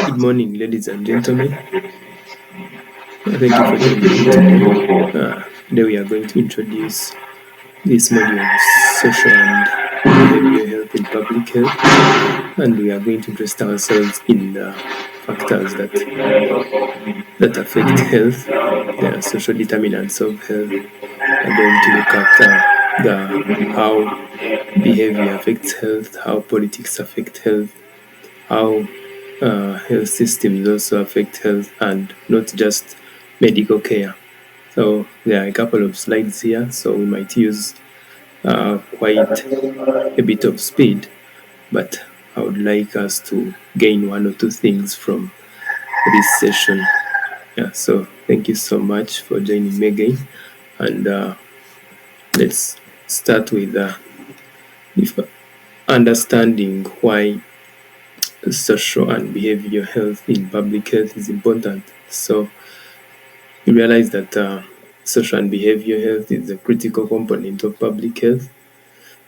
Good morning, ladies and gentlemen. Thank you for joining me today. Today we are going to introduce this module of social and behavioral health in public health, and we are going to interest ourselves in the factors that affect health, the social determinants of health. We are going to look at the how behavior affects health, how politics affect health, how health systems also affect health, and not just medical care. So there are a couple of slides here, so we might use quite a bit of speed, but I would like us to gain one or two things from this session. Yeah, so thank you so much for joining me again, and let's start with if understanding why social and behavioral health in public health is important. So you realize that social and behavioral health is a critical component of public health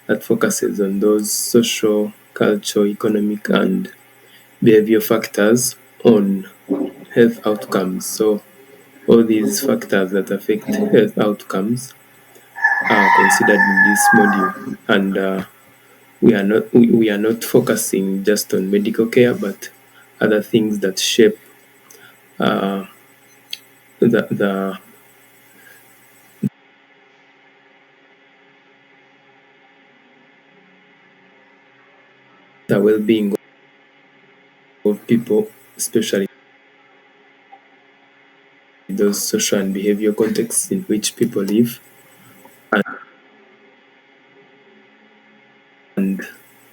that focuses on those social, cultural, economic, and behavioral factors on health outcomes. So all these factors that affect health outcomes are considered in this module, and we are not focusing just on medical care, but other things that shape uh, the well-being of people, especially those social and behavioral contexts in which people live and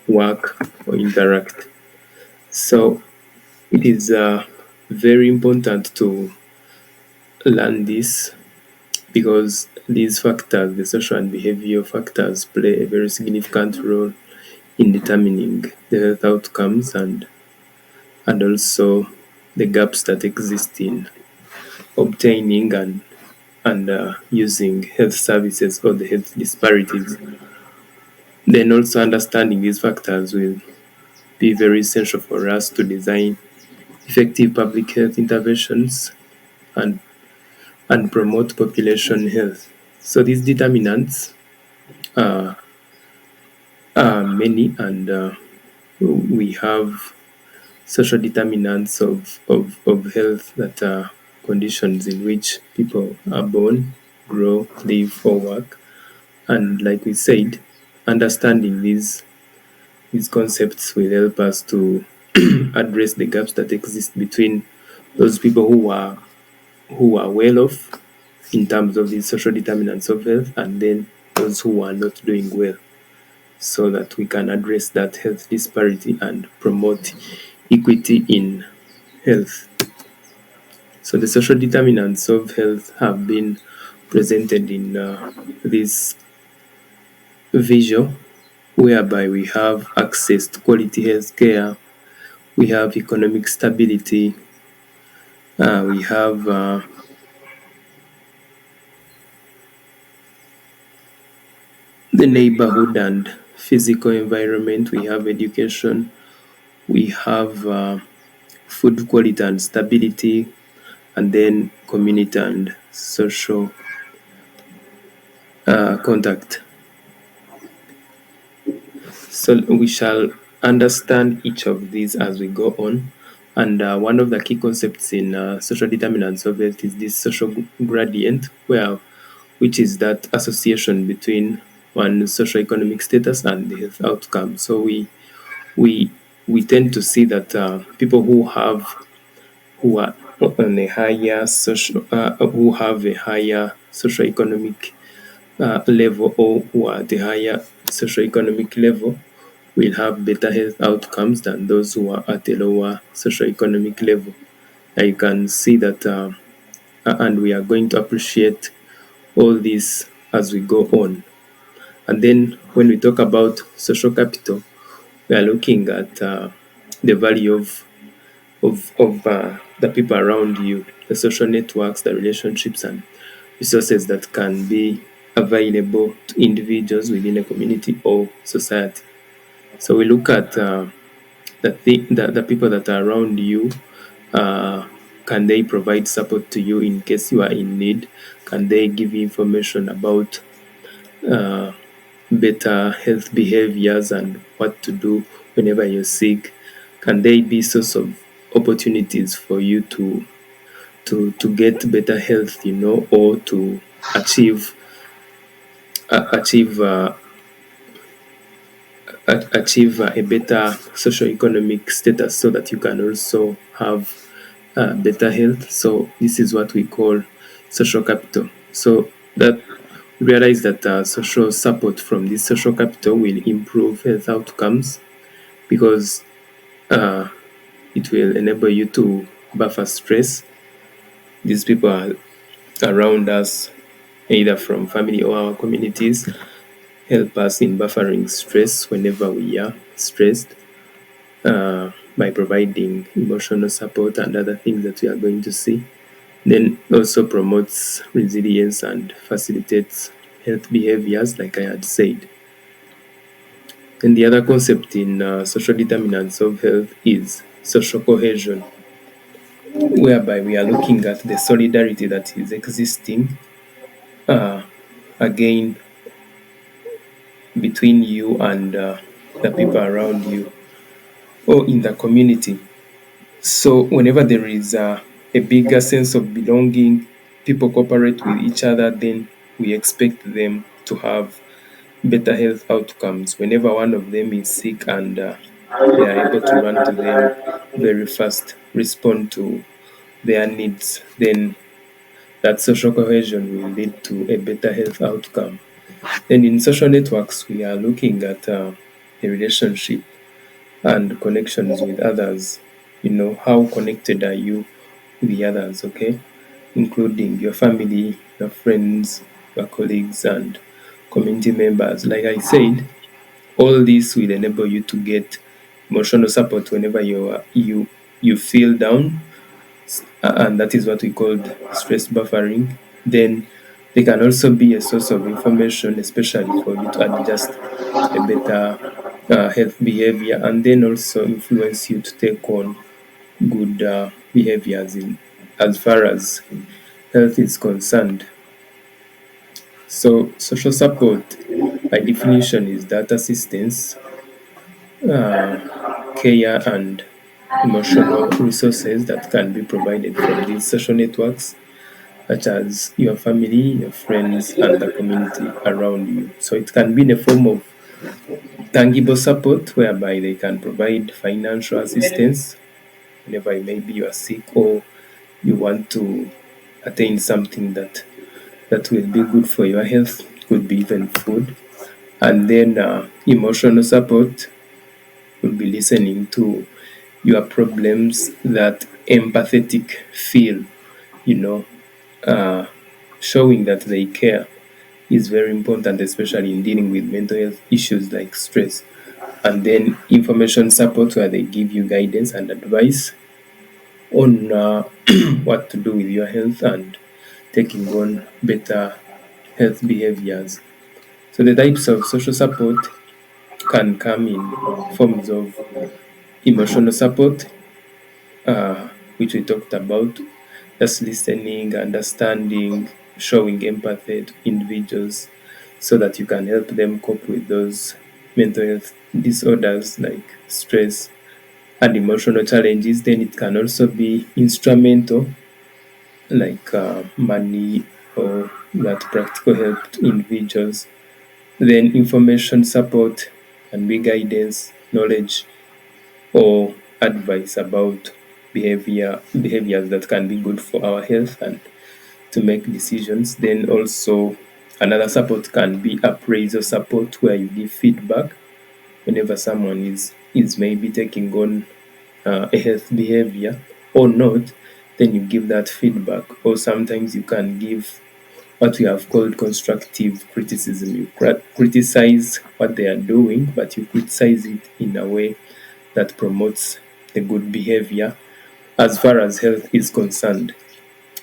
work or interact. So it is very important to learn this because these factors, the social and behavioral factors, play a very significant role in determining the health outcomes and also the gaps that exist in obtaining and using health services or the health disparities. Then also understanding these factors will be very essential for us to design effective public health interventions and and promote population health. So these determinants are, are many, and we have social determinants of health that are conditions in which people are born, grow, live, or work. And like we said, understanding these concepts will help us to address the gaps that exist between those people who are well off in terms of these social determinants of health and then those who are not doing well, so that we can address that health disparity and promote equity in health. So the social determinants of health have been presented in this visual, whereby we have access to quality health care, we have economic stability, we have the neighborhood and physical environment, we have education, we have food quality and stability, and then community and social contact. So we shall understand each of these as we go on. And one of the key concepts in social determinants of health is this social gradient, which is that association between one's socioeconomic status and the health outcome. So we we tend to see that people who are on a higher social who have a higher socioeconomic level, or who are at a higher socioeconomic level, will have better health outcomes than those who are at a lower socioeconomic level. And you can see that, and we are going to appreciate all this as we go on. And then when we talk about social capital, we are looking at the value of the people around you, the social networks, the relationships, and resources that can be available to individuals within a community or society. So we look at the people that are around you, Uh, can they provide support to you in case you are in need? Can they give you information about uh, better health behaviors and what to do whenever you're sick? Can they be source of opportunities for you to get better health, or to achieve achieve achieve a better socioeconomic status so that you can also have better health. So this is what we call social capital. So that realize that social support from this social capital will improve health outcomes because uh, it will enable you to buffer stress. These people are around us, either from family or our communities, help us in buffering stress whenever we are stressed, by providing emotional support and other things that we are going to see. Then also promotes resilience and facilitates health behaviors, like I had said. And the other concept in social determinants of health is social cohesion, whereby we are looking at the solidarity that is existing, uh, again, between you and the people around you or in the community. So, whenever there is a bigger sense of belonging, people cooperate with each other, then we expect them to have better health outcomes. Whenever one of them is sick and they are able to run to them very fast, respond to their needs, then that social cohesion will lead to a better health outcome. Then in social networks, we are looking at a relationship and connections with others. How connected are you with the others, okay? Including your family, your friends, your colleagues, and community members. Like I said, all this will enable you to get emotional support whenever you feel down, and that is what we call stress buffering. Then they can also be a source of information, especially for you to adjust a better health behavior, and then also influence you to take on good behaviors in as far as health is concerned. So social support by definition is that assistance, care, and emotional resources that can be provided from these social networks, such as your family, your friends, and the community around you. So it can be in a form of tangible support, whereby they can provide financial assistance whenever maybe you are sick or you want to attain something that will be good for your health. It could be even food. And then emotional support will be listening to your problems, that empathetic feel, you know, uh, showing that they care is very important, especially in dealing with mental health issues like stress. And then information support, where they give you guidance and advice on what to do with your health and taking on better health behaviors. So the types of social support can come in forms of emotional support, which we talked about, just listening, understanding, showing empathy to individuals so that you can help them cope with those mental health disorders like stress and emotional challenges. Then it can also be instrumental, like money or that practical help to individuals. Then information support can be guidance, knowledge, or advice about behaviors that can be good for our health and to make decisions. Then also another support can be appraisal support, where you give feedback whenever someone is maybe taking on a health behavior or not. Then you give that feedback. Or sometimes you can give what we have called constructive criticism. You criticize what they are doing, but you criticize it in a way that promotes the good behavior as far as health is concerned.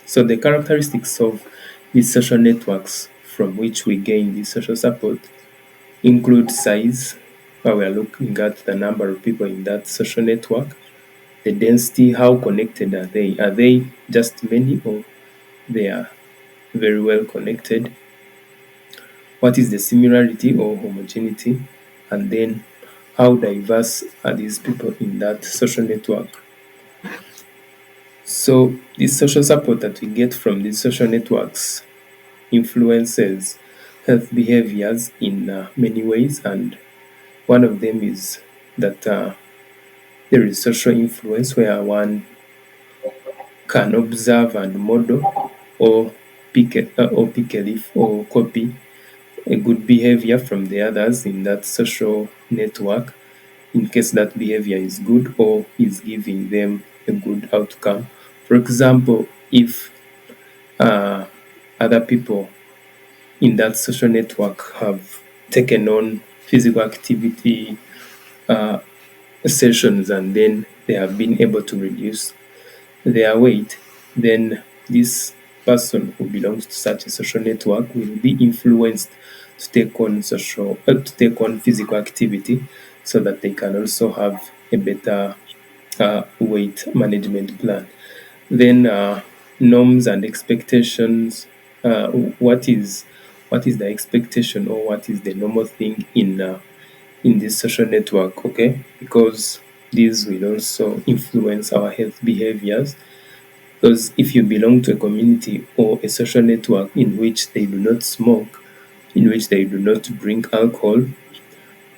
So the characteristics of these social networks from which we gain this social support include size, where we are looking at the number of people in that social network, the density, how connected are they? Are they just many, or they are very well connected? What is the similarity or homogeneity? And then how diverse are these people in that social network? So this social support that we get from these social networks influences health behaviors in many ways, and one of them is that there is social influence where one can observe and model or pick a leaf or copy a good behavior from the others in that social network, in case that behavior is good or is giving them a good outcome. For example, if uh, other people in that social network have taken on physical activity uh, sessions, and then they have been able to reduce their weight, then this person who belongs to such a social network will be influenced to take on physical activity, so that they can also have a better weight management plan. Then norms and expectations. Uh, what is what is the expectation, or what is the normal thing in this social network? Okay, because these will also influence our health behaviors. Because if you belong to a community or a social network in which they do not smoke, in which they do not drink alcohol,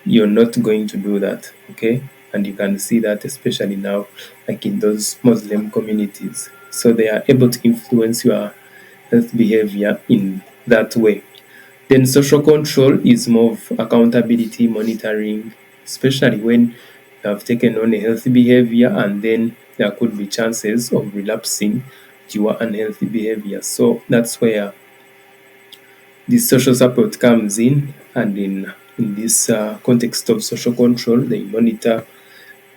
you're not going to do that. Okay, and you can see that especially now, like in those Muslim communities. So they are able to influence your health behavior in that way. Then social control is more of accountability, monitoring, especially when you have taken on a healthy behavior, and then there could be chances of relapsing to your unhealthy behavior. So that's where this social support comes in, and in this context of social control, they monitor,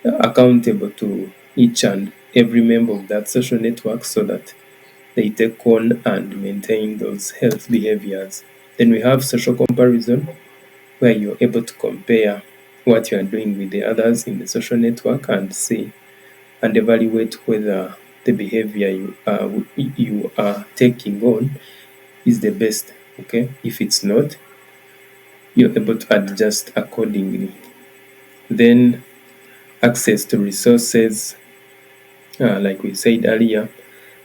accountable to each and every member of that social network, so that they take on and maintain those health behaviors. Then we have social comparison, where you're able to compare what you are doing with the others in the social network, and see and evaluate whether the behavior you are taking on is the best. Okay, if it's not, you're able to adjust accordingly. Then access to resources, like we said earlier,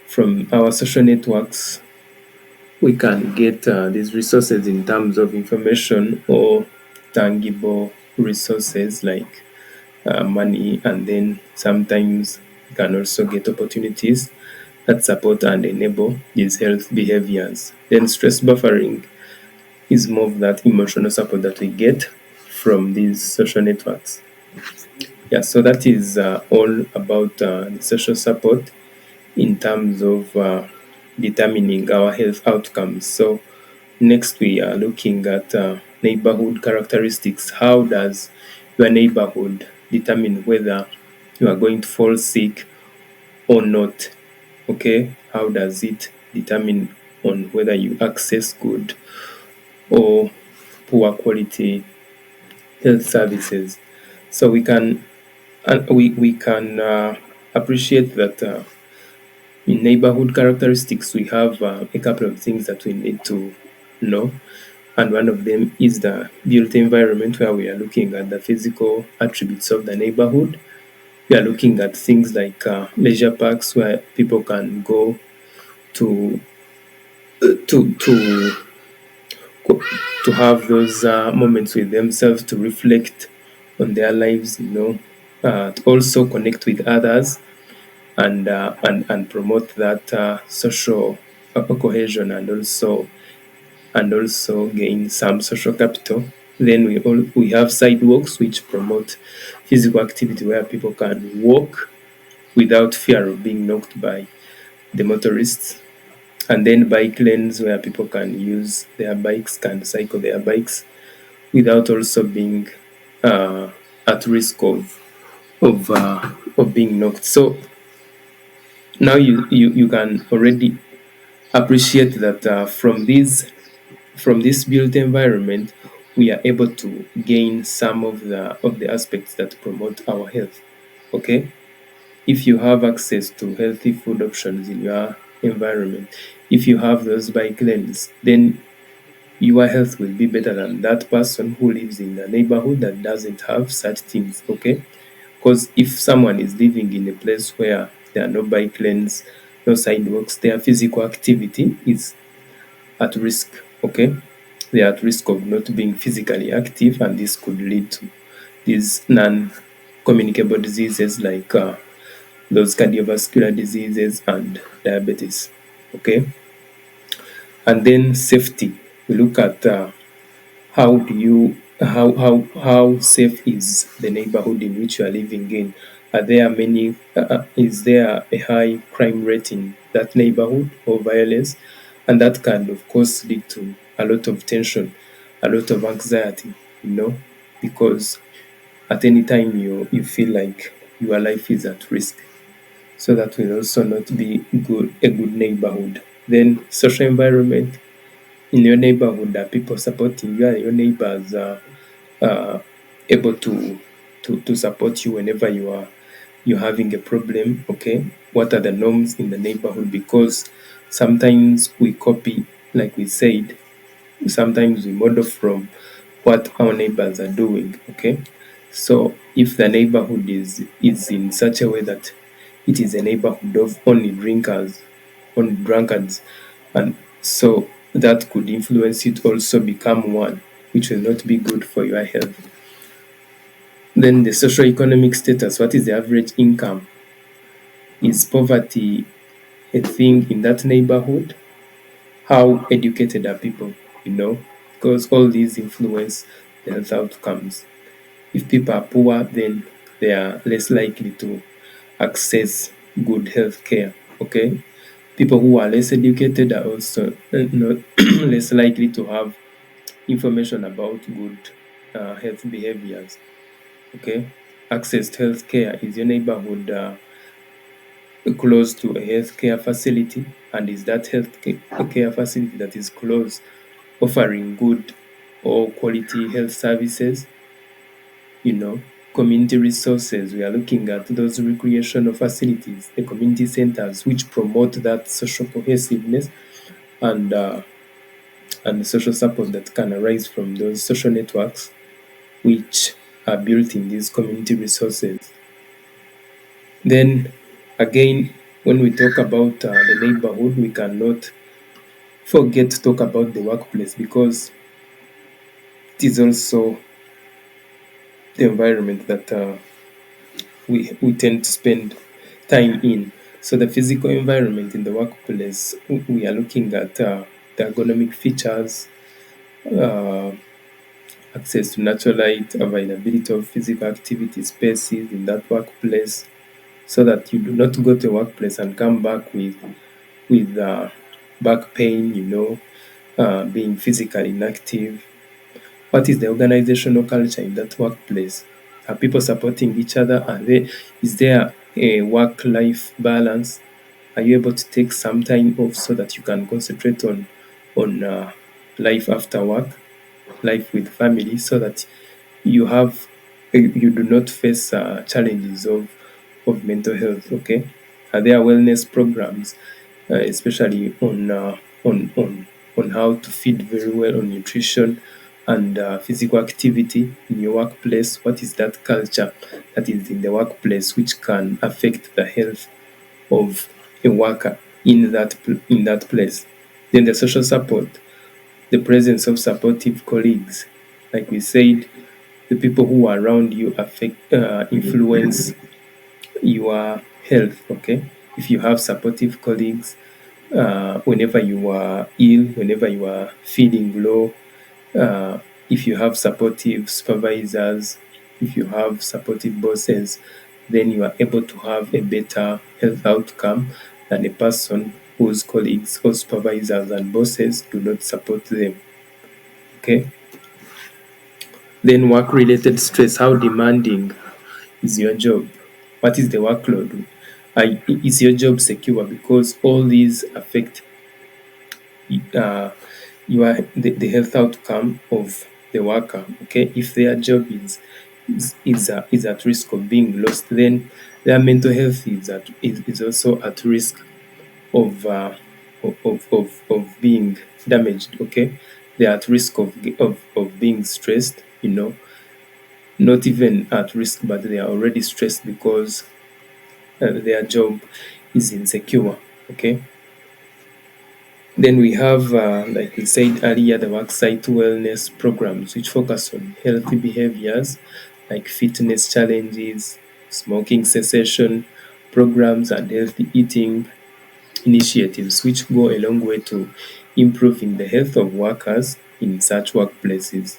from our social networks, we can get these resources in terms of information or tangible resources like money, and then sometimes you can also get opportunities that support and enable these health behaviors. Then stress buffering is more of that emotional support that we get from these social networks. Yeah, so that is all about the social support in terms of determining our health outcomes. So next we are looking at neighborhood characteristics. How does your neighborhood determine whether you are going to fall sick or not? Okay, how does it determine on whether you access good or poor quality health services? So we can appreciate that in neighborhood characteristics we have a couple of things that we need to know, and one of them is the built environment, where we are looking at the physical attributes of the neighborhood. We are looking at things like leisure parks, where people can go to to to have those moments with themselves, to reflect on their lives, to also connect with others, and promote that social cohesion, and also gain some social capital. Then we have sidewalks, which promote physical activity, where people can walk without fear of being knocked by the motorists. And then bike lanes, where people can use their bikes, can cycle their bikes without also being uh, at risk of being knocked. So now you can already appreciate that from this built environment, we are able to gain some of the aspects that promote our health. Okay, if you have access to healthy food options in your environment, if you have those bike lanes, then your health will be better than that person who lives in a neighborhood that doesn't have such things. Okay, because if someone is living in a place where there are no bike lanes, no sidewalks, their physical activity is at risk. Okay, they are at risk of not being physically active, and this could lead to these non-communicable diseases like those cardiovascular diseases and diabetes. Okay, and then safety. We look at how do you how safe is the neighborhood in which you are living in. Are there many is there a high crime rate in that neighborhood or violence? And that can of course lead to a lot of tension, a lot of anxiety, because at any time you feel like your life is at risk. So that will also not be a good neighborhood. Then social environment. In your neighborhood, are people supporting you? Are your neighbors uh, able to support you whenever you're having a problem? Okay, what are the norms in the neighborhood? Because sometimes we copy, like we said, sometimes we model from what our neighbors are doing. Okay, so if the neighborhood is in such a way that it is a neighborhood of only drinkers, only drunkards, and so that could influence you to also become one, which will not be good for your health. Then the socio-economic status. What is the average income? Is poverty a thing in that neighborhood? How educated are people? Because all these influence the health outcomes. If people are poor, then they are less likely to access good health care. Okay, people who are less educated are also not less likely to have information about good health behaviors. Okay, access to health care. Is your neighborhood close to a healthcare facility, and is that care facility that is close offering good or quality health services? you know Community resources. We are looking at those recreational facilities, the community centers, which promote that social cohesiveness and the social support that can arise from those social networks which are built in these community resources. Then again, when we talk about the neighborhood, we cannot forget to talk about the workplace, because it is also the environment that we tend to spend time in. So the physical environment in the workplace, we are looking at the ergonomic features, uh, access to natural light, availability of physical activity spaces in that workplace, so that you do not go to a workplace and come back with back pain, being physically inactive. What is the organizational culture in that workplace? Are people supporting each other? Is there a work-life balance? Are you able to take some time off so that you can concentrate on life after work, life with family, so that you do not face challenges of mental health? Okay, are there wellness programs, especially on how to feed very well, on nutrition and physical activity in your workplace? What is that culture that is in the workplace which can affect the health of a worker in that place? Then the social support, the presence of supportive colleagues. Like we said, the people who are around you influence your health. Okay, if you have supportive colleagues, whenever you are ill, whenever you are feeling low, uh, if you have supportive supervisors, if you have supportive bosses, then you are able to have a better health outcome than a person whose colleagues or supervisors and bosses do not support them. Okay. Then work related stress. How demanding is your job? What is the workload? Is your job secure? Because all these affect uh, the health outcome of the worker. Okay, if their job is at risk of being lost, then their mental health is also at risk of, of being damaged. Okay, they are at risk of being stressed. Not even at risk, but they are already stressed because their job is insecure. Okay, then we have, like we said earlier, the worksite wellness programs, which focus on healthy behaviors like fitness challenges, smoking cessation programs, and healthy eating initiatives, which go a long way to improving the health of workers in such workplaces.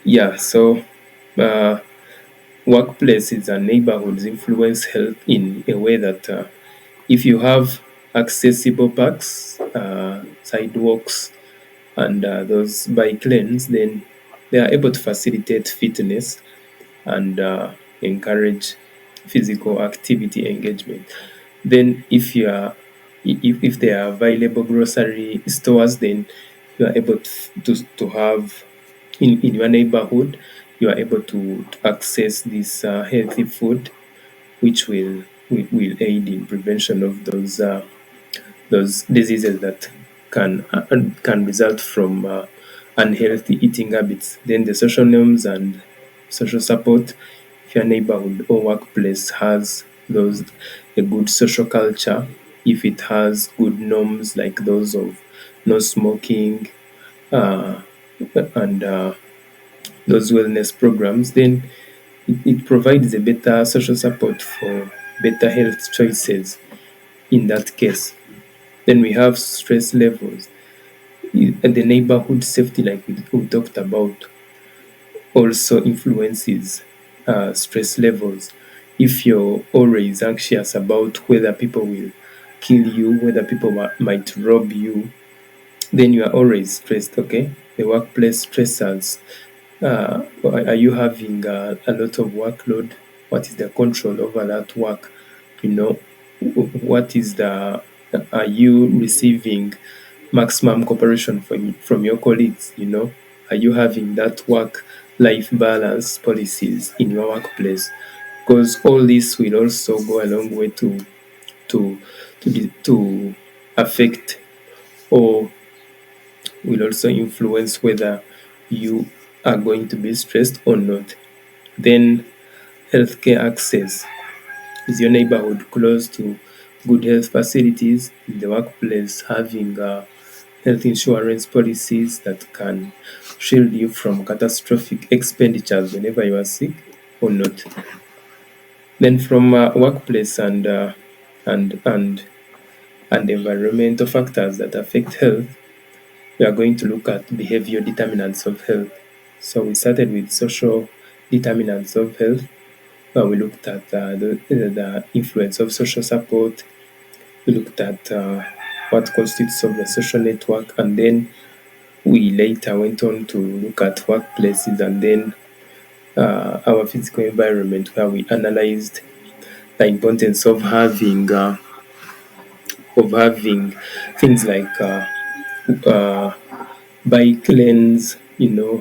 Yeah, so uh, workplaces and neighborhoods influence health in a way that, if you have accessible parks, sidewalks, and those bike lanes, then they are able to facilitate fitness and encourage physical activity engagement. Then, if there are available grocery stores, then you are able to have in your neighborhood, you are able to access this healthy food, which will aid in prevention of those diseases that can result from unhealthy eating habits. Then the social norms and social support. If your neighborhood or workplace has those a good social culture, if it has good norms like those of no smoking, uh, and those wellness programs, then it provides a better social support for better health choices in that case. Then we have stress levels. The neighborhood safety, like we talked about, also influences stress levels. If you're always anxious about whether people will kill you, whether people might rob you, then you are always stressed. Okay, the workplace stressors. Are you having a lot of workload? What is the control over that work? You know, what is the are you receiving maximum cooperation from your colleagues? Are you having that work life balance policies in your workplace? Because all this will also go a long way to to affect, or will also influence whether you are going to be stressed or not. Then healthcare access. Is your neighborhood close to good health facilities? In the workplace, having health insurance policies that can shield you from catastrophic expenditures whenever you are sick or not. Then from workplace and and environmental factors that affect health, we are going to look at behavior determinants of health. So we started with social determinants of health. We looked at the influence of social support. We looked at what constitutes of the social network, and then we later went on to look at workplaces, and then our physical environment, where we analyzed the importance of having things like uh, bike lanes,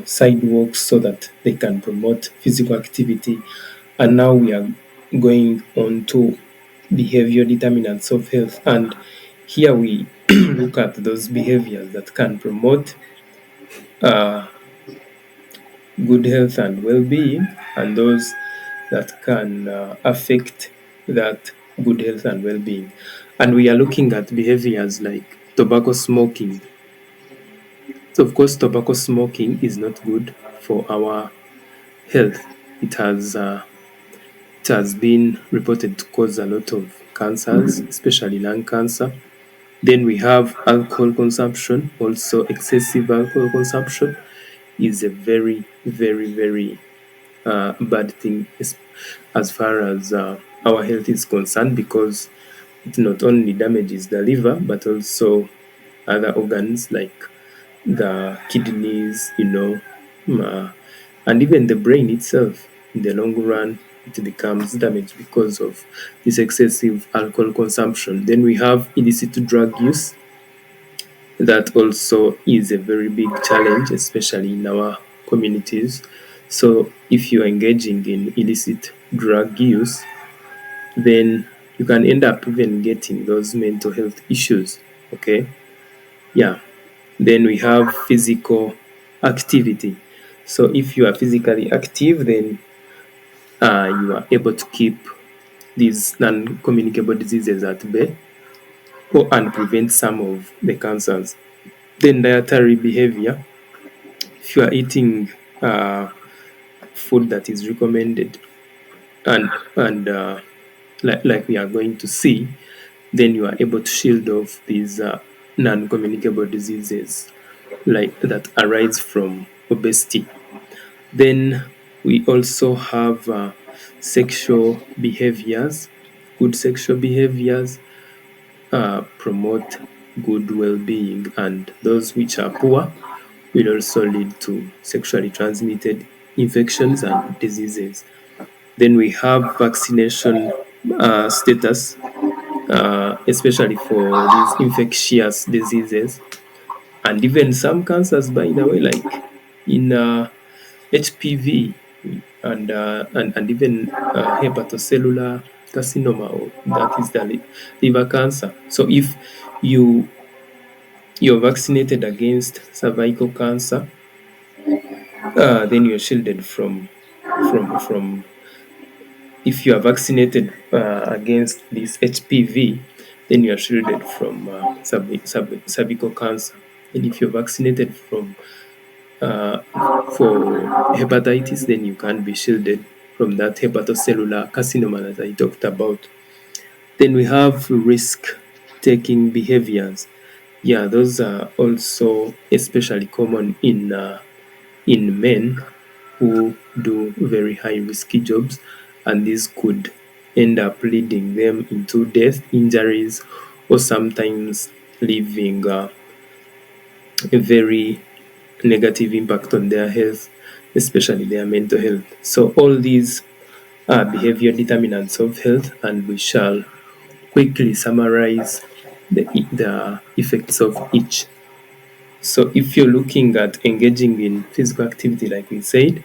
sidewalks, so that they can promote physical activity. And now we are going on to behavior determinants of health. And here we look at those behaviors that can promote uh, good health and well being, and those that can affect that good health and well being. And we are looking at behaviors like tobacco smoking. So, of course, tobacco smoking is not good for our health. It has uh, it has been reported to cause a lot of cancers, especially lung cancer. Then we have alcohol consumption. Also, excessive alcohol consumption is a very, very, very bad thing as far as our health is concerned, because it not only damages the liver but also other organs like the kidneys, and even the brain itself. In the long run, it becomes damaged because of this excessive alcohol consumption. Then we have illicit drug use. That also is a very big challenge, especially in our communities. So if you're engaging in illicit drug use, then you can end up even getting those mental health issues. Okay. Yeah. Then we have physical activity. So if you are physically active, then you are able to keep these non-communicable diseases at bay, and prevent some of the cancers. Then dietary behavior. If you are eating uh, food that is recommended, and like we are going to see, then you are able to shield off these non-communicable diseases like that arise from obesity. Then we also have sexual behaviors. Good sexual behaviors promote good well-being, and those which are poor will also lead to sexually transmitted infections and diseases. Then we have vaccination status, especially for these infectious diseases, and even some cancers, by the way, like in HPV, and even hepatocellular carcinoma, or that is the liver cancer. So if you you're vaccinated against cervical cancer, then you're shielded from if you are vaccinated against this HPV, then you are shielded from cervical cancer. And if you're vaccinated uh, for hepatitis, then you can be shielded from that hepatocellular carcinoma that I talked about. Then we have risk-taking behaviors. Yeah, those are also especially common in men who do very high risky jobs, and this could end up leading them into death, injuries, or sometimes leaving a very negative impact on their health, especially their mental health. So all these are behavior determinants of health, and we shall quickly summarize the effects of each. So if you're looking at engaging in physical activity, like we said,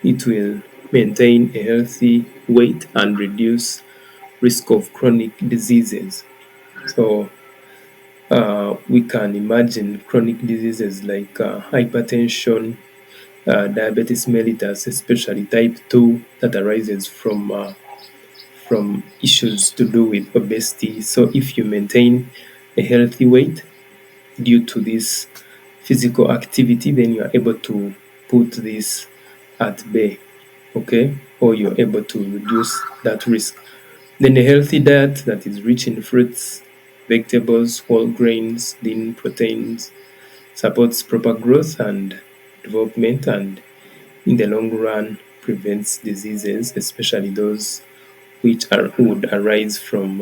it will maintain a healthy weight and reduce risk of chronic diseases. So we can imagine chronic diseases like hypertension, diabetes mellitus, especially type 2, that arises from issues to do with obesity. So if you maintain a healthy weight due to this physical activity, then you are able to put this at bay, okay? Or you're able to reduce that risk. Then a healthy diet that is rich in fruits, vegetables, whole grains, lean proteins supports proper growth and development, and in the long run prevents diseases, especially those which would arise from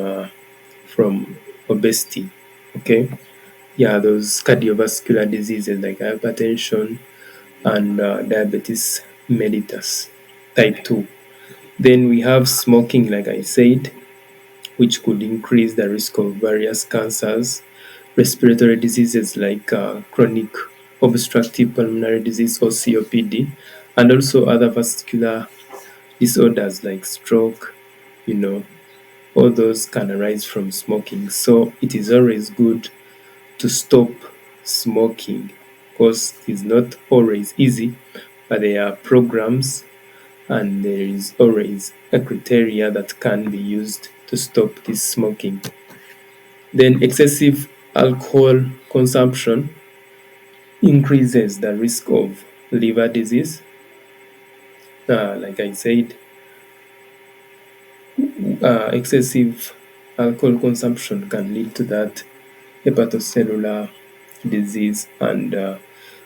obesity. Okay, yeah, those cardiovascular diseases like hypertension and diabetes mellitus type 2. Then we have smoking, like I said, which could increase the risk of various cancers, respiratory diseases like chronic obstructive pulmonary disease or COPD, and also other vascular disorders like stroke. You know, all those can arise from smoking. So it is always good to stop smoking, because it's not always easy, but there are programs and there is always a criteria that can be used to stop this smoking. Then excessive alcohol consumption increases the risk of liver disease. Like I said, excessive alcohol consumption can lead to that hepatocellular disease and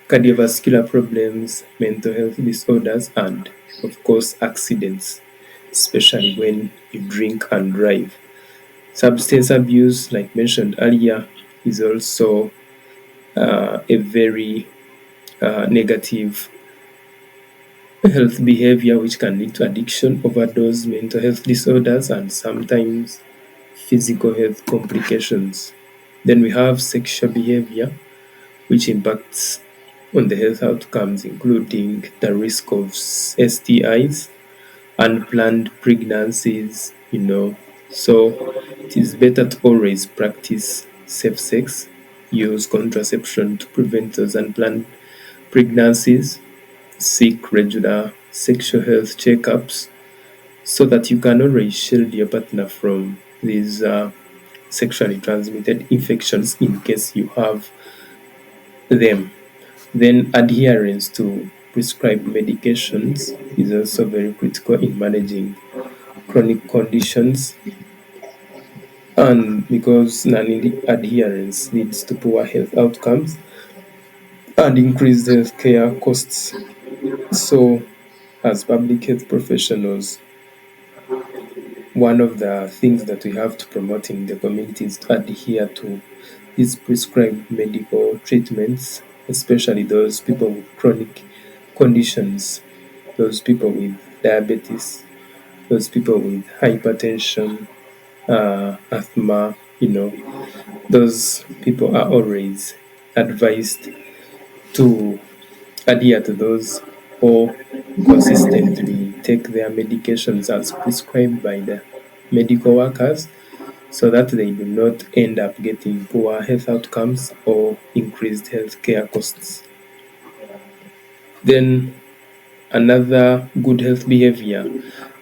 cardiovascular problems, mental health disorders, and of course accidents, especially when you drink and drive. Substance abuse, like mentioned earlier, is also a very negative health behavior which can lead to addiction, overdose, mental health disorders, and sometimes physical health complications. Then we have sexual behavior, which impacts on the health outcomes, including the risk of STIs, unplanned pregnancies, So it is better to always practice safe sex, use contraception to prevent those unplanned pregnancies, seek regular sexual health checkups so that you can always shield your partner from these sexually transmitted infections in case you have them. Then adherence to prescribed medications is also very critical in managing chronic conditions, and because non-adherence leads to poor health outcomes and increased healthcare costs. So, as public health professionals, one of the things that we have to promote in the community is to adhere to these prescribed medical treatments, especially those people with chronic conditions, those people with diabetes, those people with hypertension, asthma, those people are always advised to adhere to those or consistently take their medications as prescribed by the medical workers so that they do not end up getting poor health outcomes or increased healthcare costs. Then another good health behavior,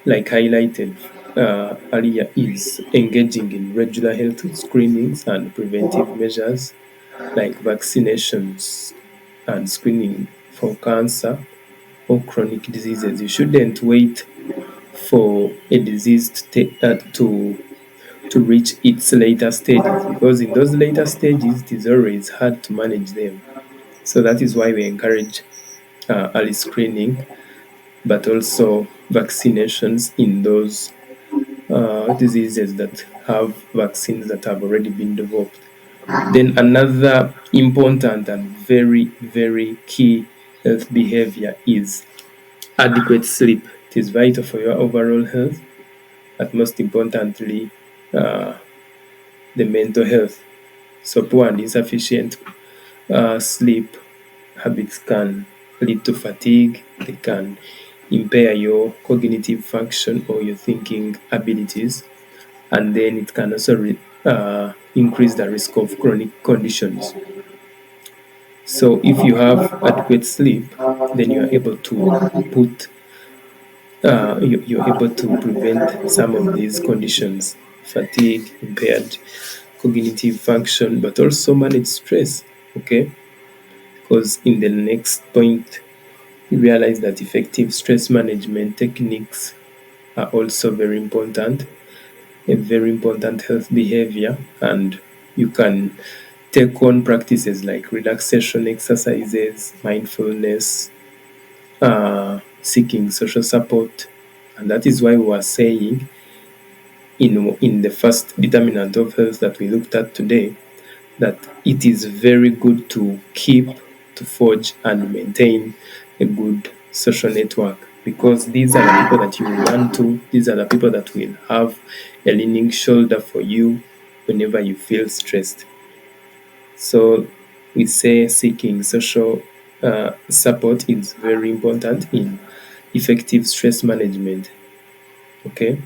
like highlighted earlier, is engaging in regular health screenings and preventive measures like vaccinations and screening for cancer or chronic diseases. You shouldn't wait for a disease to reach its later stages, because in those later stages it is always hard to manage them. So that is why we encourage early screening, but also vaccinations in those diseases that have vaccines that have already been developed. Then another important and very, very key health behavior is adequate sleep. It is vital for your overall health, but most importantly, uh, the mental health. So poor and insufficient sleep habits can lead to fatigue. They can impair your cognitive function or your thinking abilities, and then it can also increase the risk of chronic conditions. So if you have adequate sleep, then you are able to you're able to prevent some of these conditions: fatigue, impaired cognitive function, but also manage stress. Okay, because in the next point, you realize that effective stress management techniques are also very important, a very important health behavior, and you can take on practices like relaxation exercises, mindfulness, seeking social support. And that is why we were saying in the first determinant of health that we looked at today that it is very good to keep, to forge, and maintain a good social network, because these are the people that you will run to. These are the people that will have a leaning shoulder for you whenever you feel stressed. So we say seeking social support is very important in effective stress management. Okay,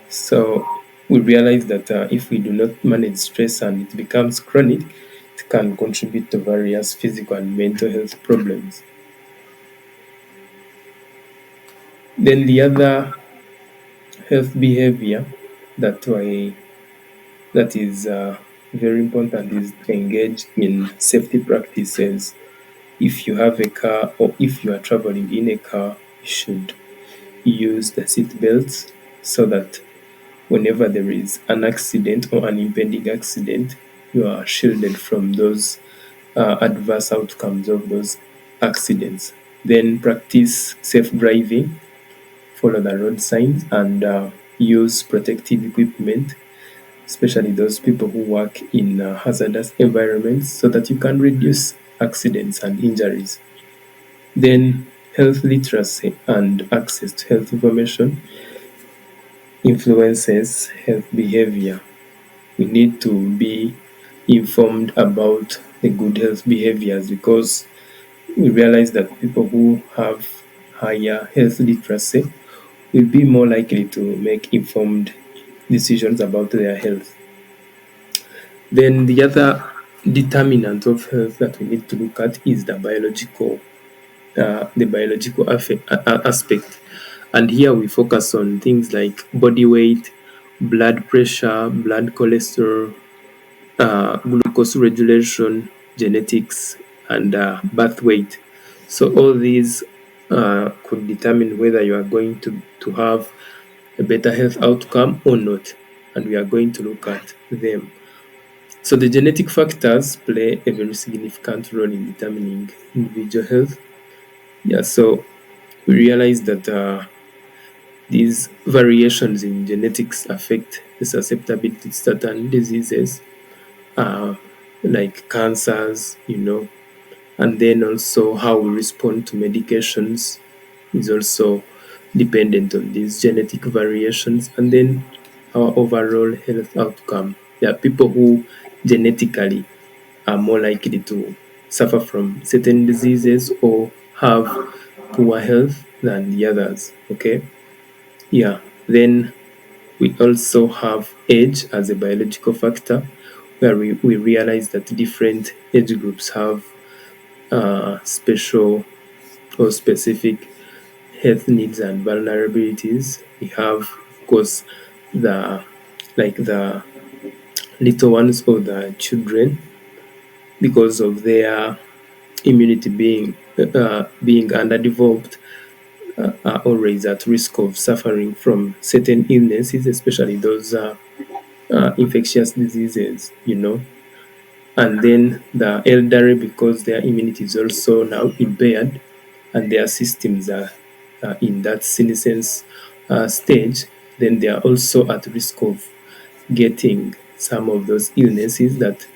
so we realize that if we do not manage stress and it becomes chronic, it can contribute to various physical and mental health problems. Then the other health behavior that that is very important is to engage in safety practices. If you have a car or if you are traveling in a car, you should use the seat belts so that whenever there is an accident or an impending accident, you are shielded from those adverse outcomes of those accidents. Then practice safe driving, follow the road signs, and use protective equipment, especially those people who work in hazardous environments, so that you can reduce accidents and injuries. Then health literacy and access to health information influences health behavior. We need to be informed about the good health behaviors, because we realize that people who have higher health literacy will be more likely to make informed decisions about their health. Then the other determinant of health that we need to look at is the biological aspect. And here we focus on things like body weight, blood pressure, blood cholesterol, glucose regulation, genetics, and birth weight. So all these could determine whether you are going to have a better health outcome or not. And we are going to look at them. So the genetic factors play a very significant role in determining individual health. Yeah, so we realize that these variations in genetics affect the susceptibility to certain diseases, uh, like cancers, and then also how we respond to medications is also dependent on these genetic variations, and then our overall health outcome. There are people who genetically are more likely to suffer from certain diseases or have poor health than the others. Okay, yeah. Then we also have age as a biological factor, where we realize that different age groups have special or specific health needs and vulnerabilities. We have, of course, the the little ones or the children, because of their immunity being underdeveloped, are always at risk of suffering from certain illnesses, especially those infectious diseases. And then the elderly, because their immunity is also now impaired and their systems are in that senescence stage, then they are also at risk of getting some of those illnesses that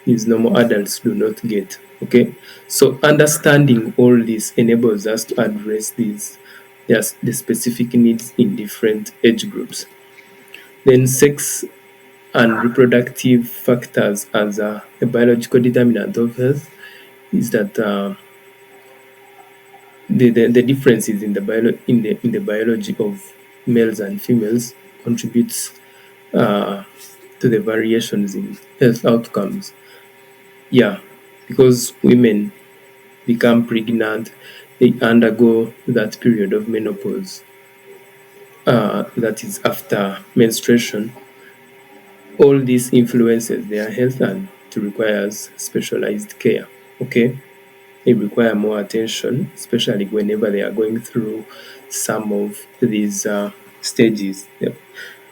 these normal adults do not get. Okay, so understanding all this enables us to address these, yes, the specific needs in different age groups. Then sex and reproductive factors as a biological determinant of health is that the differences in the biology of males and females contributes to the variations in health outcomes. Yeah, because women become pregnant, they undergo that period of menopause, that is after menstruation. All this influences their health and it requires specialized care. Okay, they require more attention, especially whenever they are going through some of these stages. Yep.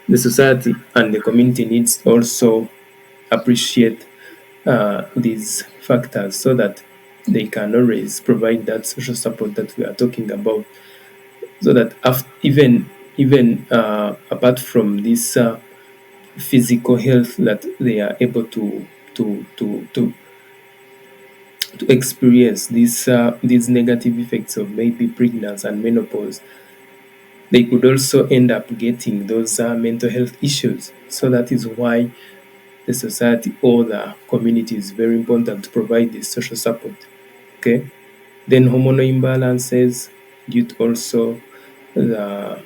The society and the community needs also appreciate these factors so that they can always provide that social support that we are talking about, so that even apart from this physical health, that they are able to to to to experience these negative effects of maybe pregnancy and menopause, they could also end up getting those mental health issues. So that is why the society or the community is very important to provide this social support. Okay. Then hormonal imbalances due to also the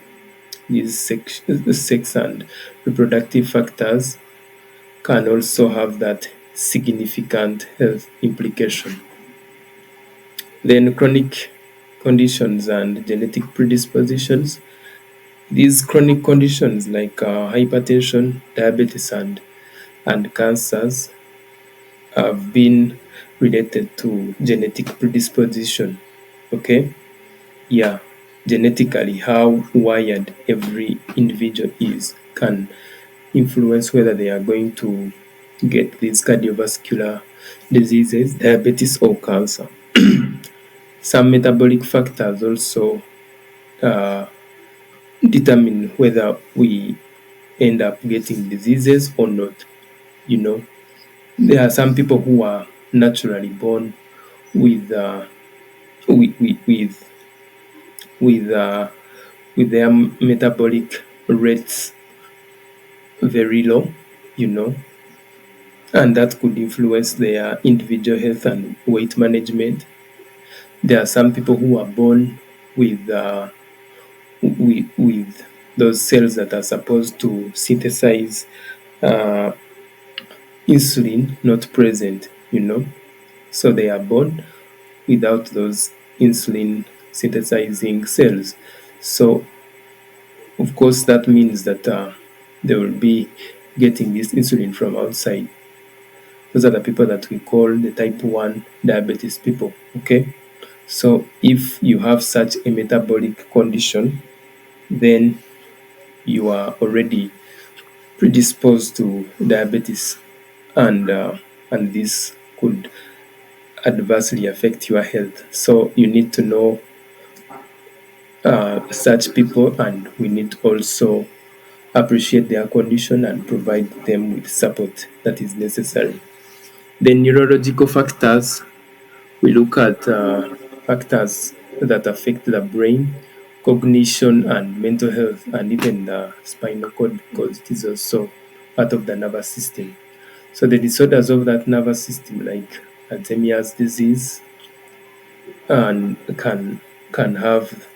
sex and reproductive factors can also have that significant health implication. Then chronic conditions and genetic predispositions. These chronic conditions like hypertension, diabetes, and cancers have been related to genetic predisposition. Okay, yeah, genetically, how wired every individual is can influence whether they are going to get these cardiovascular diseases, diabetes, or cancer. Some metabolic factors also uh, determine whether we end up getting diseases or not. You know, there are some people who are naturally born with with with with, with, uh, with their metabolic rates very low, you know, and that could influence their individual health and weight management. There are some people who are born with with those cells that are supposed to synthesize uh, insulin not present, so they are born without those insulin synthesizing cells. So of course that means that they will be getting this insulin from outside. Those are the people that we call the type 1 diabetes people. Okay, so if you have such a metabolic condition, then you are already predisposed to diabetes, and this could adversely affect your health. So you need to know such people, and we need to also appreciate their condition and provide them with support that is necessary. The neurological factors, we look at factors that affect the brain, cognition, and mental health, and even the spinal cord, because it is also part of the nervous system. So the disorders of that nervous system, like Alzheimer's disease, and can have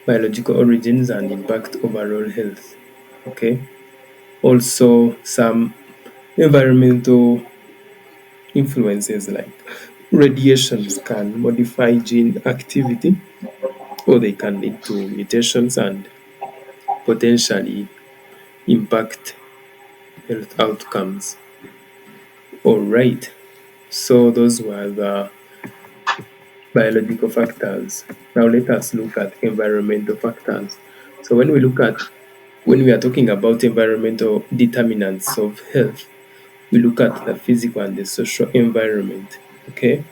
biological origins and impact overall health. Okay. Also, some environmental influences like radiations can modify gene activity, or they can lead to mutations and potentially impact health outcomes. All right. So those were the biological factors. Now let us look at environmental factors. So when we are talking about environmental determinants of health, we look at the physical and the social environment. Okay.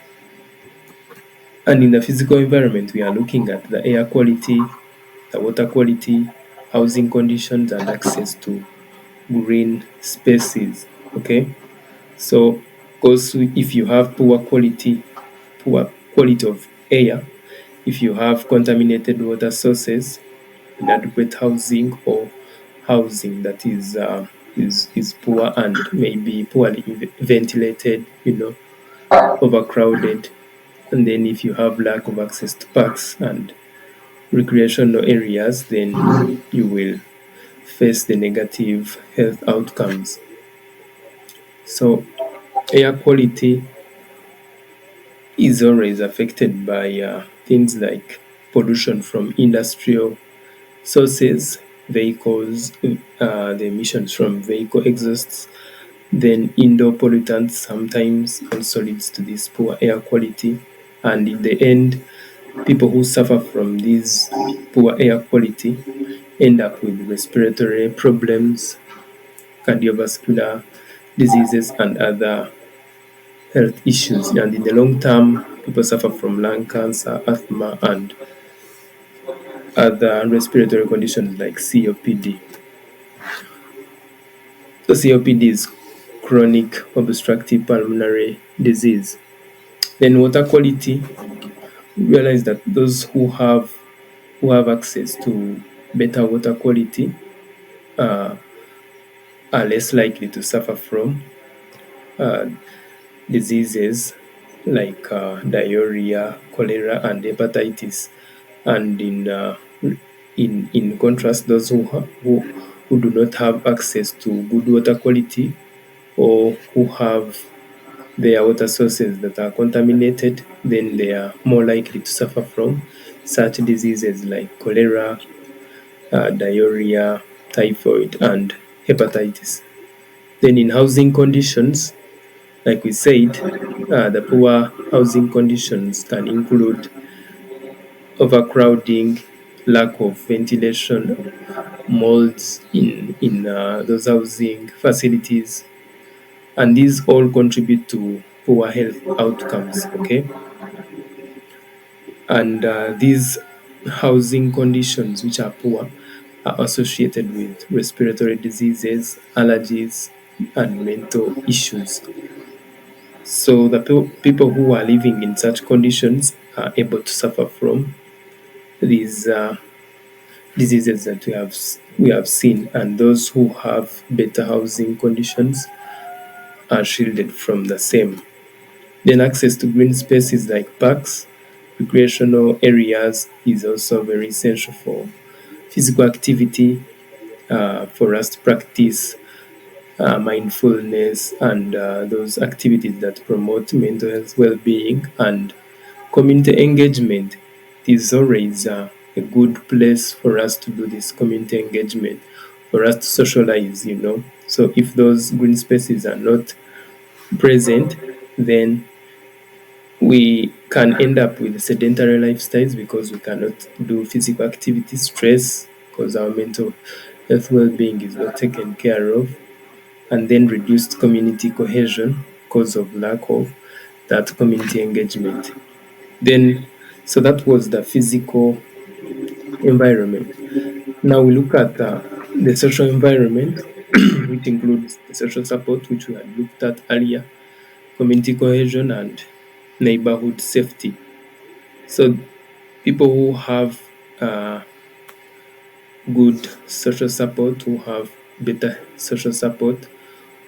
And in the physical environment, we are looking at the air quality, the water quality, housing conditions, and access to green spaces. Okay. So, because if you have poor quality of air, if you have contaminated water sources, inadequate housing, or housing that is poor and maybe poorly ventilated, overcrowded, and then if you have lack of access to parks and recreational areas, then you will face the negative health outcomes. So air quality is always affected by things like pollution from industrial sources, vehicles, the emissions from vehicle exhausts, then indoor pollutants sometimes also leads to this poor air quality. And in the end, people who suffer from this poor air quality end up with respiratory problems, cardiovascular diseases, and other health issues. And in the long term, people suffer from lung cancer, asthma, and other respiratory conditions like COPD. So COPD is chronic obstructive pulmonary disease. Then water quality, realize that those who have access to better water quality uh, are less likely to suffer from uh, diseases like diarrhea, cholera, and hepatitis. And in contrast, those who do not have access to good water quality, or who have their water sources that are contaminated, then they are more likely to suffer from such diseases like cholera, diarrhea, typhoid, and hepatitis. Then in housing conditions, like we said, the poor housing conditions can include overcrowding, lack of ventilation, molds in those housing facilities, and these all contribute to poor health outcomes. Okay, and these housing conditions, which are poor, are associated with respiratory diseases, allergies, and mental issues. So the people who are living in such conditions are able to suffer from these diseases that we have seen, and those who have better housing conditions are shielded from the same. Then access to green spaces like parks, recreational areas is also very essential for physical activity, for us to practice mindfulness and those activities that promote mental health well-being and community engagement. It is always a good place for us to do this community engagement, for us to socialize. So if those green spaces are not present, then we can end up with sedentary lifestyles because we cannot do physical activity, stress, because our mental health well-being is not taken care of, and then reduced community cohesion because of lack of that community engagement. Then, so that was the physical environment. Now we look at the social environment, which includes the social support, which we had looked at earlier, community cohesion, and neighborhood safety. So people who have uh, good social support, who have better social support,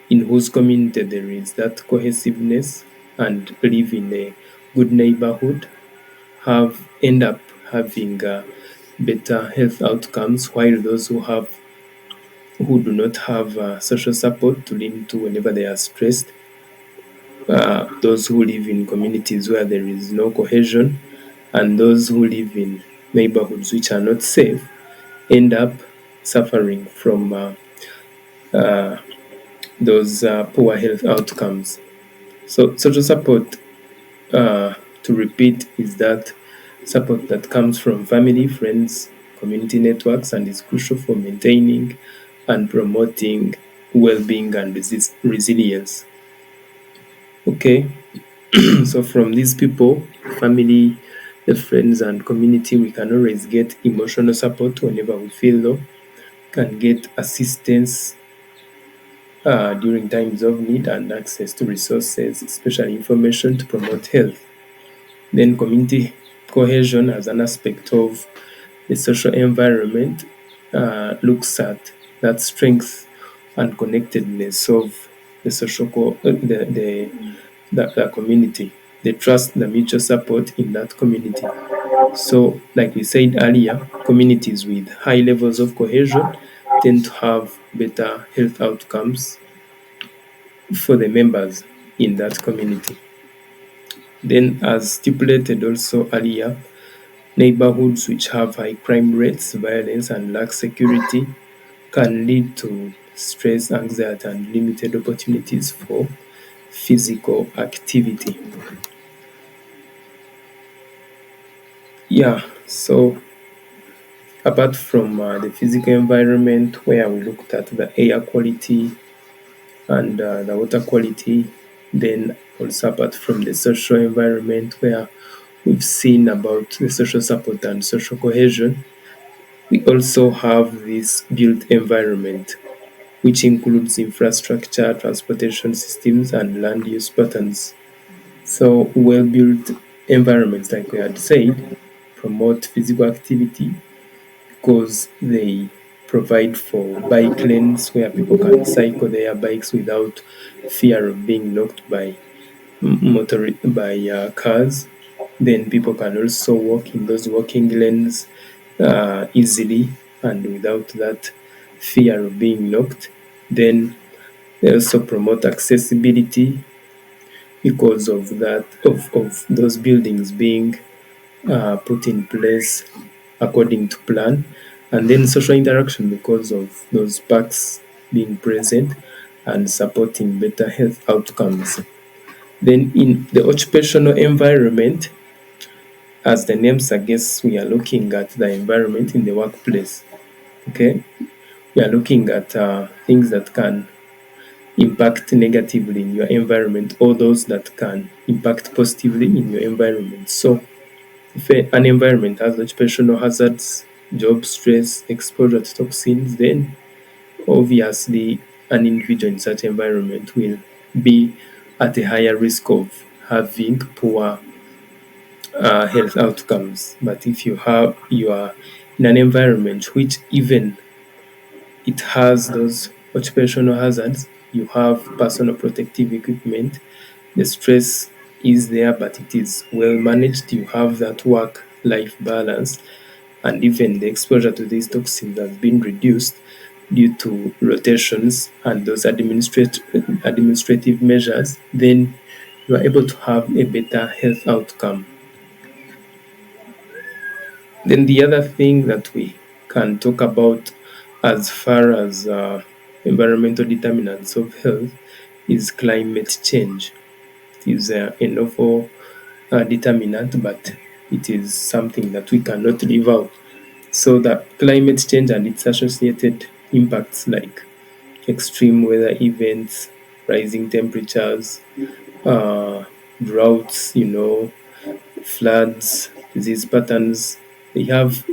in whose community there is that cohesiveness and live in a good neighborhood, have end up having better health outcomes, while those who do not have social support to lean to whenever they are stressed, those who live in communities where there is no cohesion, and those who live in neighborhoods which are not safe, end up suffering from those poor health outcomes. So, social support, to repeat, is that support that comes from family, friends, community networks, and is crucial for maintaining and promoting well being and resilience. Okay, so from these people, family, the friends, and community, we can always get emotional support whenever we feel low, can get assistance during times of need, and access to resources, especially information to promote health. Then, community cohesion as an aspect of the social environment looks at that strength and connectedness of the the community, the trust, the mutual support in that community. So, like we said earlier, communities with high levels of cohesion tend to have better health outcomes for the members in that community. Then, as stipulated also earlier, neighborhoods which have high crime rates, violence, and lack security can lead to stress, anxiety, and limited opportunities for physical activity. Yeah, so apart from the physical environment, where we looked at the air quality and the water quality, then also apart from the social environment, where we've seen about the social support and social cohesion, we also have this built environment, which includes infrastructure, transportation systems, and land use patterns. So, well built environments, like we had said, promote physical activity because they provide for bike lanes where people can cycle their bikes without fear of being knocked by cars. Then people can also walk in those walking lanes easily and without that fear of being knocked. Then they also promote accessibility because of those buildings being put in place according to plan, and then social interaction because of those parks being present and supporting better health outcomes. Then in the occupational environment, as the name suggests, we are looking at the environment in the workplace. Okay, we are looking at things that can impact negatively in your environment or those that can impact positively in your environment. So if an environment has occupational hazards, job stress, exposure to toxins, then obviously an individual in such environment will be at a higher risk of having poor health outcomes. But if you are in an environment which even it has those occupational hazards, you have personal protective equipment, the stress is there, but it is well managed. You have that work life balance, and even the exposure to these toxins has been reduced due to rotations and those administrative measures, then you are able to have a better health outcome. Then the other thing that we can talk about as far as environmental determinants of health is climate change. It is a novel determinant, but it is something that we cannot leave out. So the climate change and its associated impacts like extreme weather events, rising temperatures, uh, droughts, floods, disease patterns, they have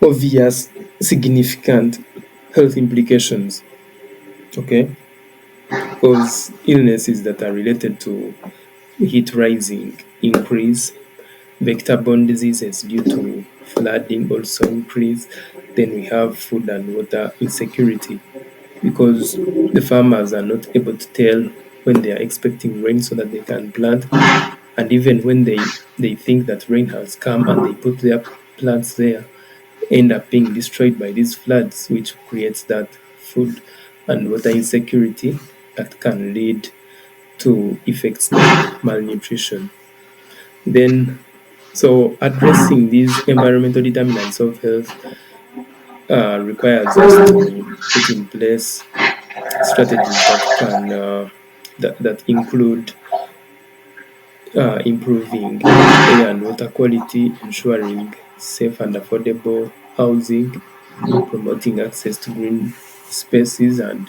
obvious, significant health implications. Okay, because illnesses that are related to heat rising increase, vector-borne diseases due to flooding also increase. Then we have food and water insecurity because the farmers are not able to tell when they are expecting rain so that they can plant, and even when they think that rain has come and they put their plants there, end up being destroyed by these floods, which creates that food and water insecurity that can lead to effects like malnutrition. Then, so addressing these environmental determinants of health requires us to put in place strategies that include improving air and water quality, ensuring safe and affordable housing, promoting access to green spaces, and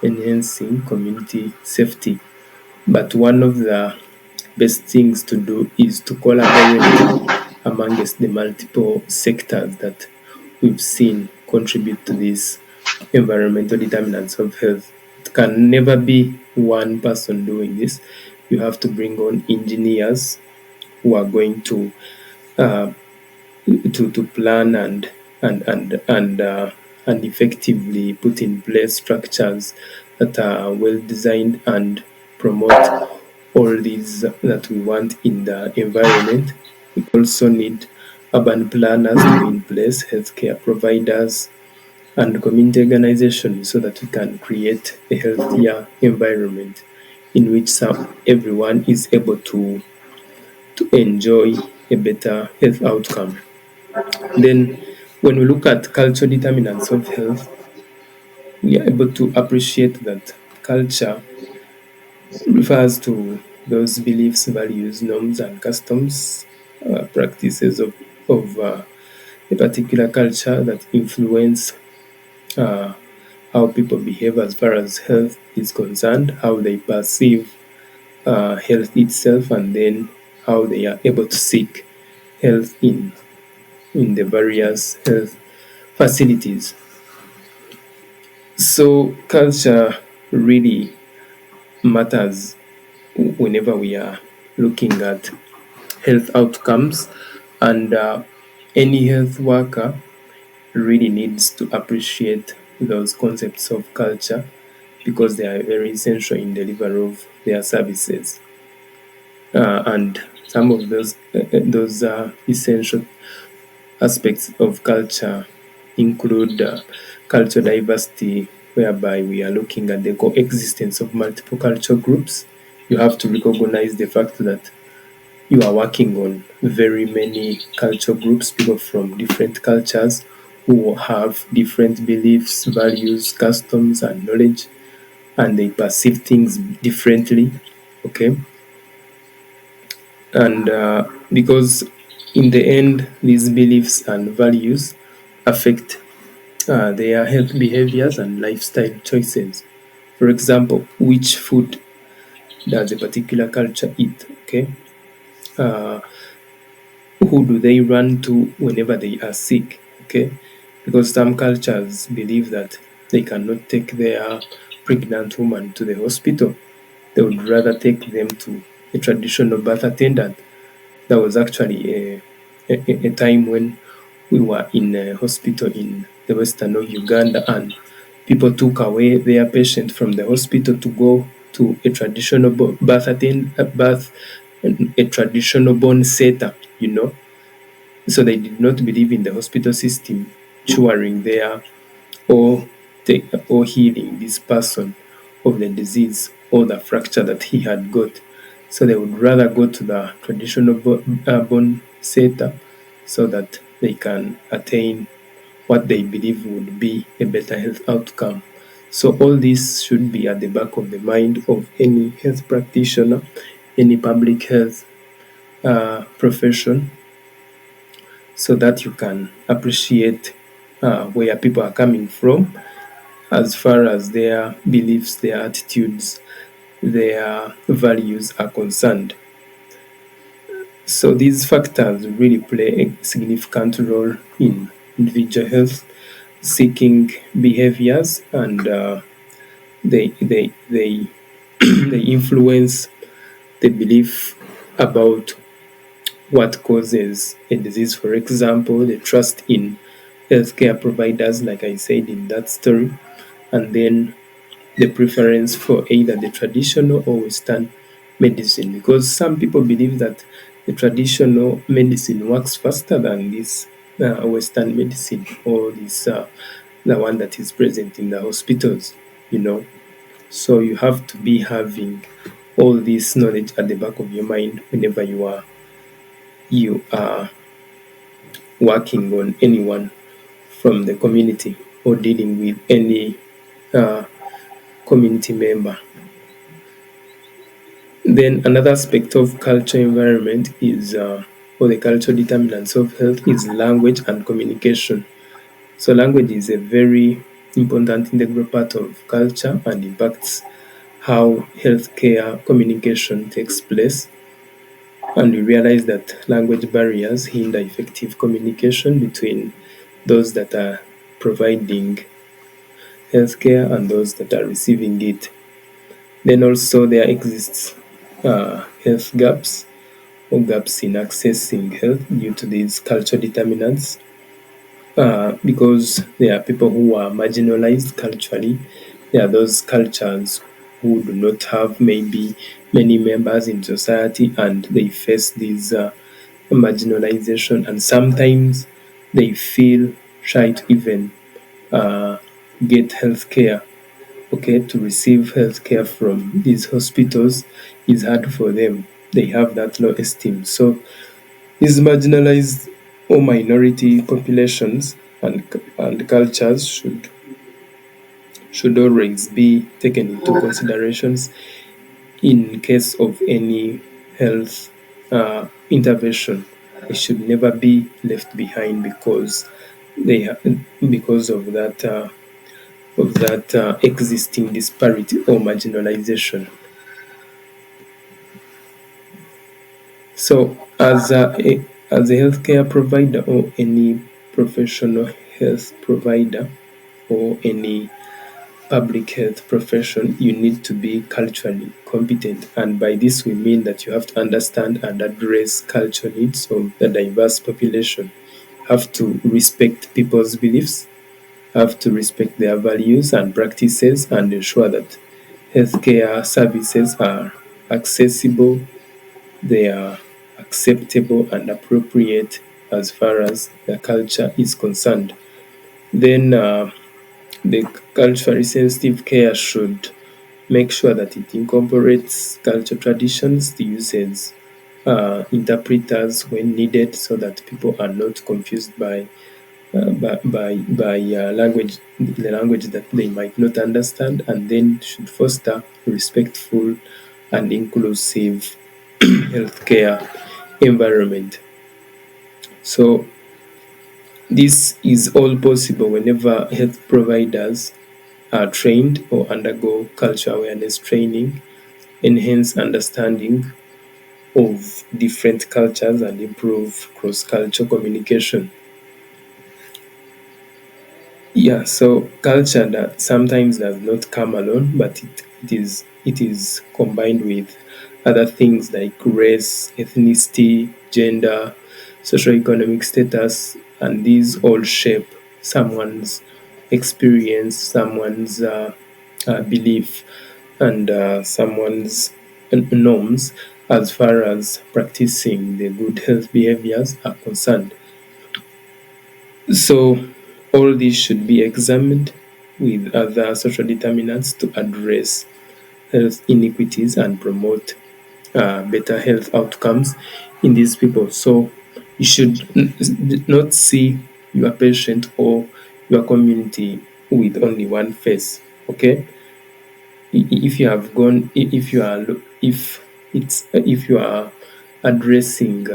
enhancing community safety. But one of the best things to do is to collaborate amongst the multiple sectors that we've seen contribute to these environmental determinants of health. It can never be one person doing this. You have to bring on engineers who are going uh, to plan and effectively put in place structures that are well designed and promote all these that we want in the environment. We also need urban planners to be in place, healthcare providers, and community organizations so that we can create a healthier environment in which everyone is able to enjoy a better health outcome. Then, when we look at cultural determinants of health, we are able to appreciate that culture refers to those beliefs, values, norms, and customs, practices of a particular culture that influence uh, how people behave as far as health is concerned, how they perceive health itself, and then how they are able to seek health in the various health facilities. So culture really matters whenever we are looking at health outcomes, and any health worker really needs to appreciate those concepts of culture because they are very essential in delivery of their services. And some of those essential aspects of culture include cultural diversity, whereby we are looking at the coexistence of multiple cultural groups. You have to recognize the fact that you are working on very many cultural groups, people from different cultures who have different beliefs, values, customs, and knowledge, and they perceive things differently. Okay, and because in the end, these beliefs and values affect their health behaviors and lifestyle choices. For example, which food does a particular culture eat? Okay, uh, who do they run to whenever they are sick? Okay, because some cultures believe that they cannot take their pregnant woman to the hospital. They would rather take them to a traditional birth attendant. There was actually a time when we were in a hospital in the western of Uganda, and people took away their patient from the hospital to go to a traditional a traditional born setup, so they did not believe in the hospital system curing their or or healing this person of the disease or the fracture that he had got. So they would rather go to the traditional bone setup so that they can attain what they believe would be a better health outcome. So all this should be at the back of the mind of any health practitioner, any public health profession, so that you can appreciate where people are coming from as far as their beliefs, their attitudes, their values are concerned. So these factors really play a significant role in individual health seeking behaviors, and they they influence the belief about what causes a disease. For example, the trust in healthcare providers, like I said in that story, and then the preference for either the traditional or Western medicine, because some people believe that the traditional medicine works faster than this Western medicine, or this the one that is present in the hospitals. You know, so you have to be having all this knowledge at the back of your mind whenever you are working on anyone from the community or dealing with any uh, community member. Then another aspect of culture environment is, or the cultural determinants of health, is language and communication. So language is a very important integral part of culture and impacts how healthcare communication takes place. And we realize that language barriers hinder effective communication between those that are providing healthcare and those that are receiving it. Then also there exists health gaps or gaps in accessing health due to these cultural determinants, because there are people who are marginalized culturally. There are those cultures who do not have maybe many members in society, and they face this marginalization, and sometimes they feel shy to even uh, get health care. Okay, to receive health care from these hospitals is hard for them. They have that low esteem. So these marginalized or minority populations and cultures should always be taken into considerations in case of any health intervention. They should never be left behind because they ha- because of that existing disparity or marginalization. So, as a healthcare provider or any professional health provider or any public health profession, you need to be culturally competent. And by this, we mean that you have to understand and address cultural needs of the diverse population. Have to respect people's beliefs, have to respect their values and practices, and ensure that healthcare services are accessible, they are acceptable and appropriate as far as the culture is concerned. Then the culturally sensitive care should make sure that it incorporates cultural traditions, the uses interpreters when needed, so that people are not confused by language, the language that they might not understand, and then should foster respectful and inclusive healthcare environment. So this is all possible whenever health providers are trained or undergo cultural awareness training, enhance understanding of different cultures, and improve cross-cultural communication. Yeah, so culture that sometimes does not come alone, but it is combined with other things like race, ethnicity, gender, socioeconomic status, and these all shape someone's experience, someone's belief, and someone's norms as far as practicing the good health behaviors are concerned. So all these should be examined with other social determinants to address health inequities and promote better health outcomes in these people. So you should not see your patient or your community with only one face. Okay, if you have gone, if you are, if you are addressing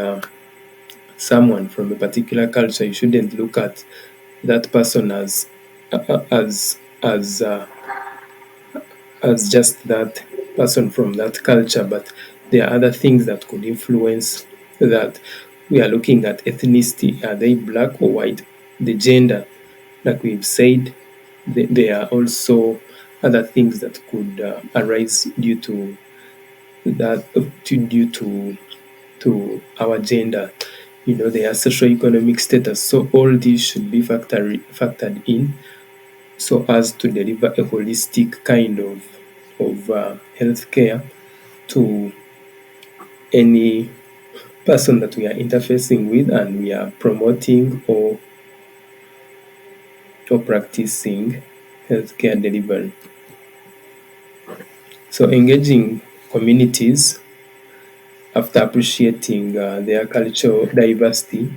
someone from a particular culture, you shouldn't look at that person as just that person from that culture, but there are other things that could influence that. We are looking at ethnicity. Are they black or white? The gender, like we've said, there are also other things that could arise due to that, due to our gender. Their socioeconomic status. So all these should be factored in so as to deliver a holistic kind of healthcare to any person that we are interfacing with and we are promoting or practicing healthcare delivery. So engaging communities after appreciating their cultural diversity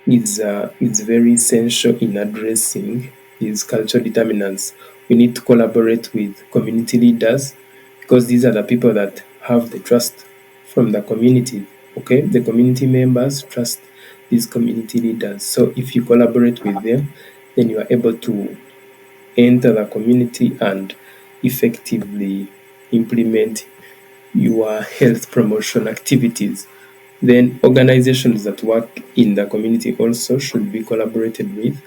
is very essential in addressing these cultural determinants. We need to collaborate with community leaders because these are the people that have the trust from the community. Okay, the community members trust these community leaders. So if you collaborate with them, then you are able to enter the community and effectively implement your health promotion activities. Then organizations that work in the community also should be collaborated with.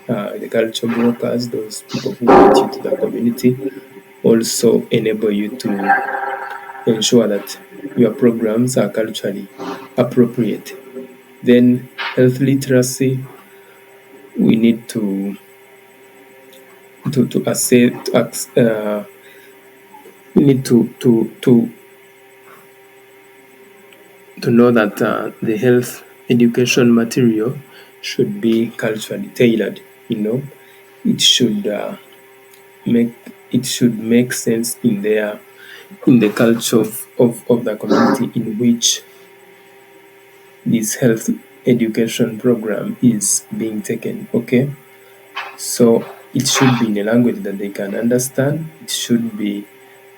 The culture brokers, those people who get you to the community, also enable you to ensure that your programs are culturally appropriate. Then health literacy, we need to assess, we need to know that the health education material should be culturally tailored. It should make it should make sense in the culture of the community in which this health education program is being taken. Okay, so it should be in a language that they can understand.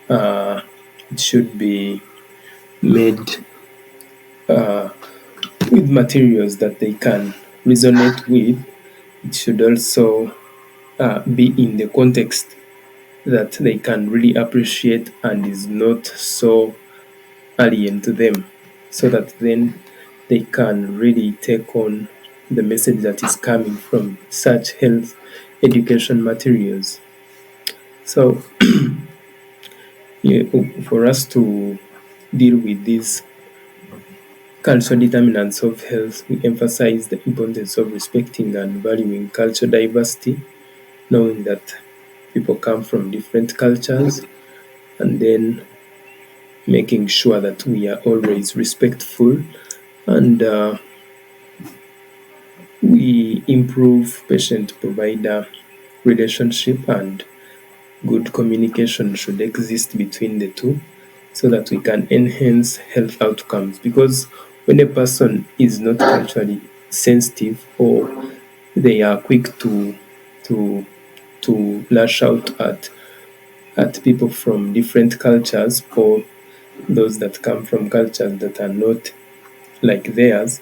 Uh, it should be made with materials that they can resonate with. It should also be in the context that they can really appreciate and is not so alien to them, so that then they can really take on the message that is coming from such health education materials. So, yeah, for us to deal with these cultural determinants of health, we emphasize the importance of respecting and valuing cultural diversity, knowing that people come from different cultures, and then making sure that we are always respectful and we improve patient provider relationship, and good communication should exist between the two so that we can enhance health outcomes. Because when a person is not culturally sensitive, or they are quick to lash out at people from different cultures, or those that come from cultures that are not like theirs,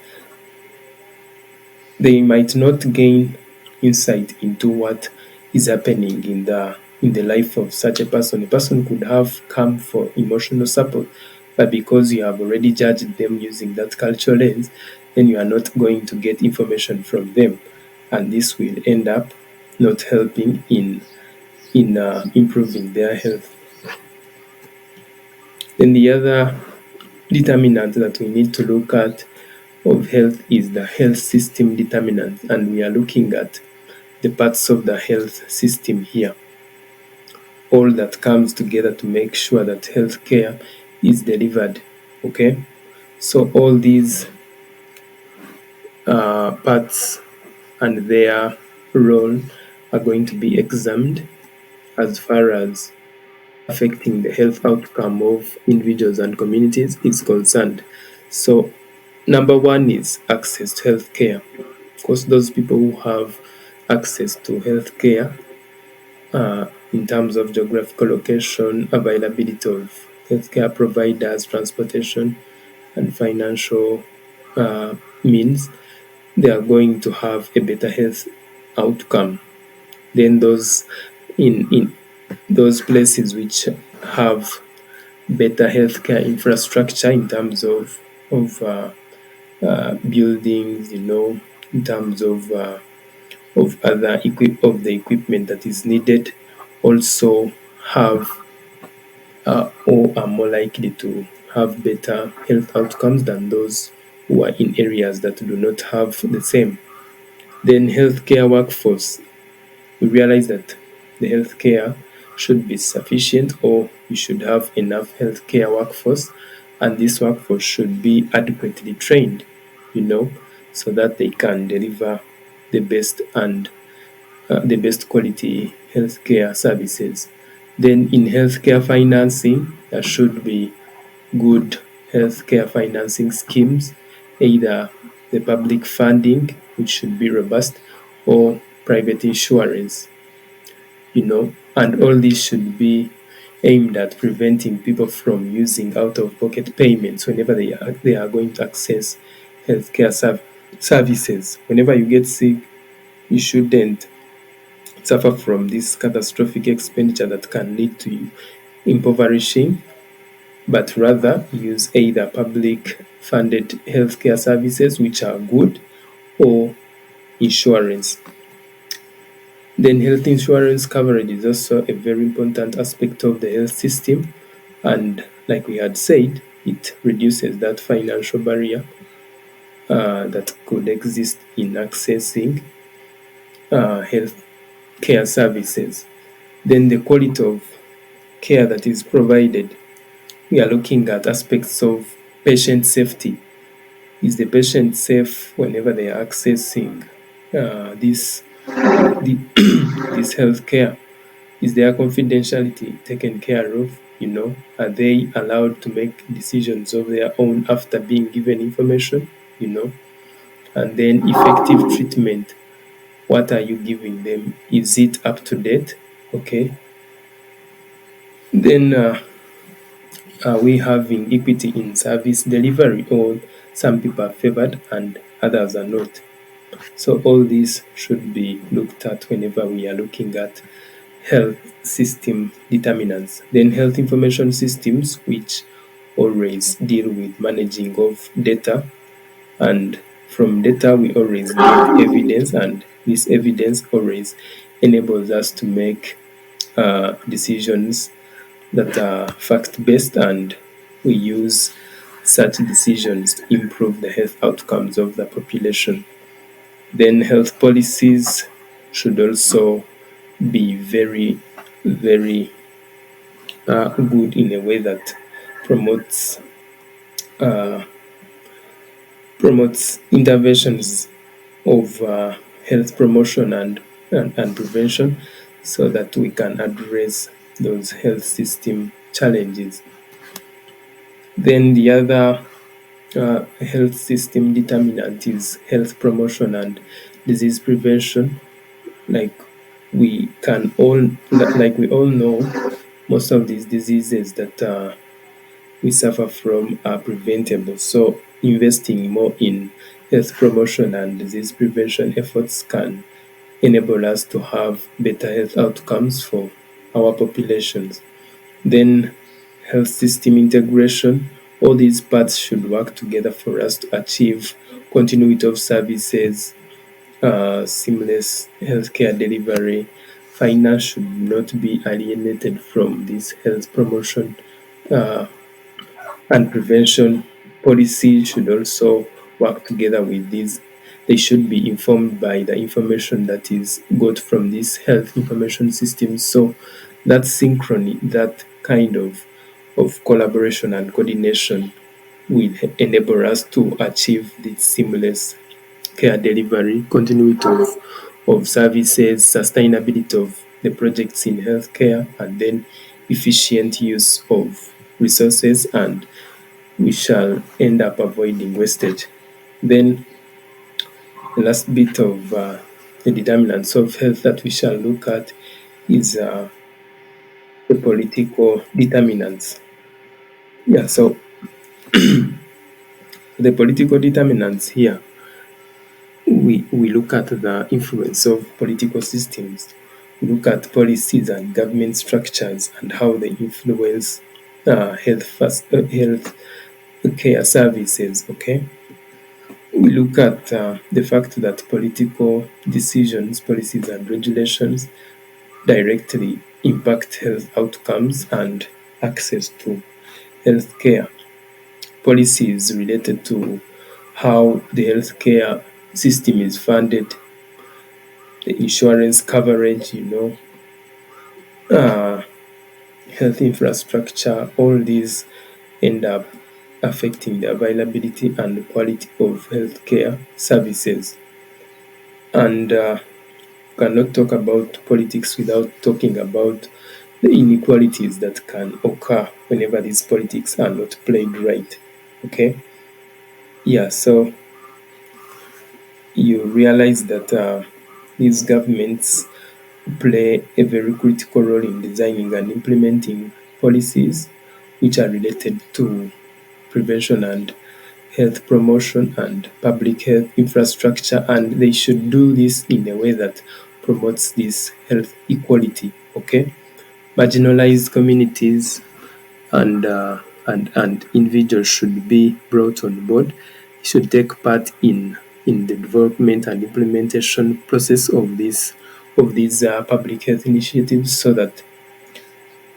they might not gain insight into what is happening in the life of such a person. A person could have come for emotional support, but because you have already judged them using that cultural lens, then you are not going to get information from them, and this will end up not helping in improving their health. Then the other determinant that we need to look at of health is the health system determinant, and we are looking at the parts of the health system here. all that comes together to make sure that healthcare is delivered. Okay, so all these parts and their role are going to be examined as far as affecting the health outcome of individuals and communities is concerned. So, number one is access to healthcare. Of course, those people who have access to healthcare in terms of geographical location, availability of healthcare providers, transportation, and financial means, they are going to have a better health outcome than those in those places which have better healthcare infrastructure in terms of buildings, in terms of of the equipment that is needed, also have or are more likely to have better health outcomes than those who are in areas that do not have the same. Then healthcare workforce, we realize that the healthcare should be sufficient, or we should have enough healthcare workforce, and this workforce should be adequately trained, you know, so that they can deliver the best and the best quality healthcare services. Then in healthcare financing, there should be good healthcare financing schemes, either the public funding, which should be robust, or private insurance, and all this should be aimed at preventing people from using out of pocket payments whenever they are going to access healthcare services. Whenever you get sick, you shouldn't suffer from this catastrophic expenditure that can lead to impoverishing, but rather use either public funded healthcare services, which are good, or insurance. Then health insurance coverage is also a very important aspect of the health system. And like we had said, it reduces that financial barrier that could exist in accessing health care services. Then the quality of care that is provided, we are looking at aspects of patient safety. Is the patient safe whenever they are accessing this health care? Is their confidentiality taken care of? Are they allowed to make decisions of their own after being given information? And then effective treatment. What are you giving them? Is it up to date? Okay. Then are we having equity in service delivery, or some people are favored and others are not? So all these should be looked at whenever we are looking at health system determinants. Then health information systems, which always deal with managing of data, and from data we always get evidence, and this evidence always enables us to make decisions that are fact based, and we use such decisions to improve the health outcomes of the population. Then health policies should also be very, very good in a way that promotes promotes interventions of health promotion and prevention, so that we can address those health system challenges. Then the other health system determinant is health promotion and disease prevention. Like we all know, most of these diseases that we suffer from are preventable. So investing more in health promotion and disease prevention efforts can enable us to have better health outcomes for our populations. Then health system integration, all these parts should work together for us to achieve continuity of services, seamless healthcare delivery. Finance should not be alienated from this health promotion and prevention. Policy should also work together with these. They should be informed by the information that is got from these health information systems, so that synchrony, that kind of collaboration and coordination will enable us to achieve this seamless care delivery, continuity of services, sustainability of the projects in healthcare, and then efficient use of resources, and we shall end up avoiding wastage. Then the last bit of the determinants of health that we shall look at is the political determinants. Yeah, so the political determinants here, we look at the influence of political systems, we look at policies and government structures and how they influence health care services. Okay, we look at the fact that political decisions, policies, and regulations directly impact health outcomes and access to healthcare. Policies related to how the healthcare system is funded, the insurance coverage, uh, health infrastructure, all these end up affecting the availability and quality of healthcare services. And cannot talk about politics without talking about the inequalities that can occur whenever these politics are not played right. Okay, yeah, so you realize that these governments play a very critical role in designing and implementing policies which are related to prevention and health promotion and public health infrastructure, and they should do this in a way that promotes this health equality. Okay, marginalized communities and individuals should be brought on board, should take part in the development and implementation process of these public health initiatives, so that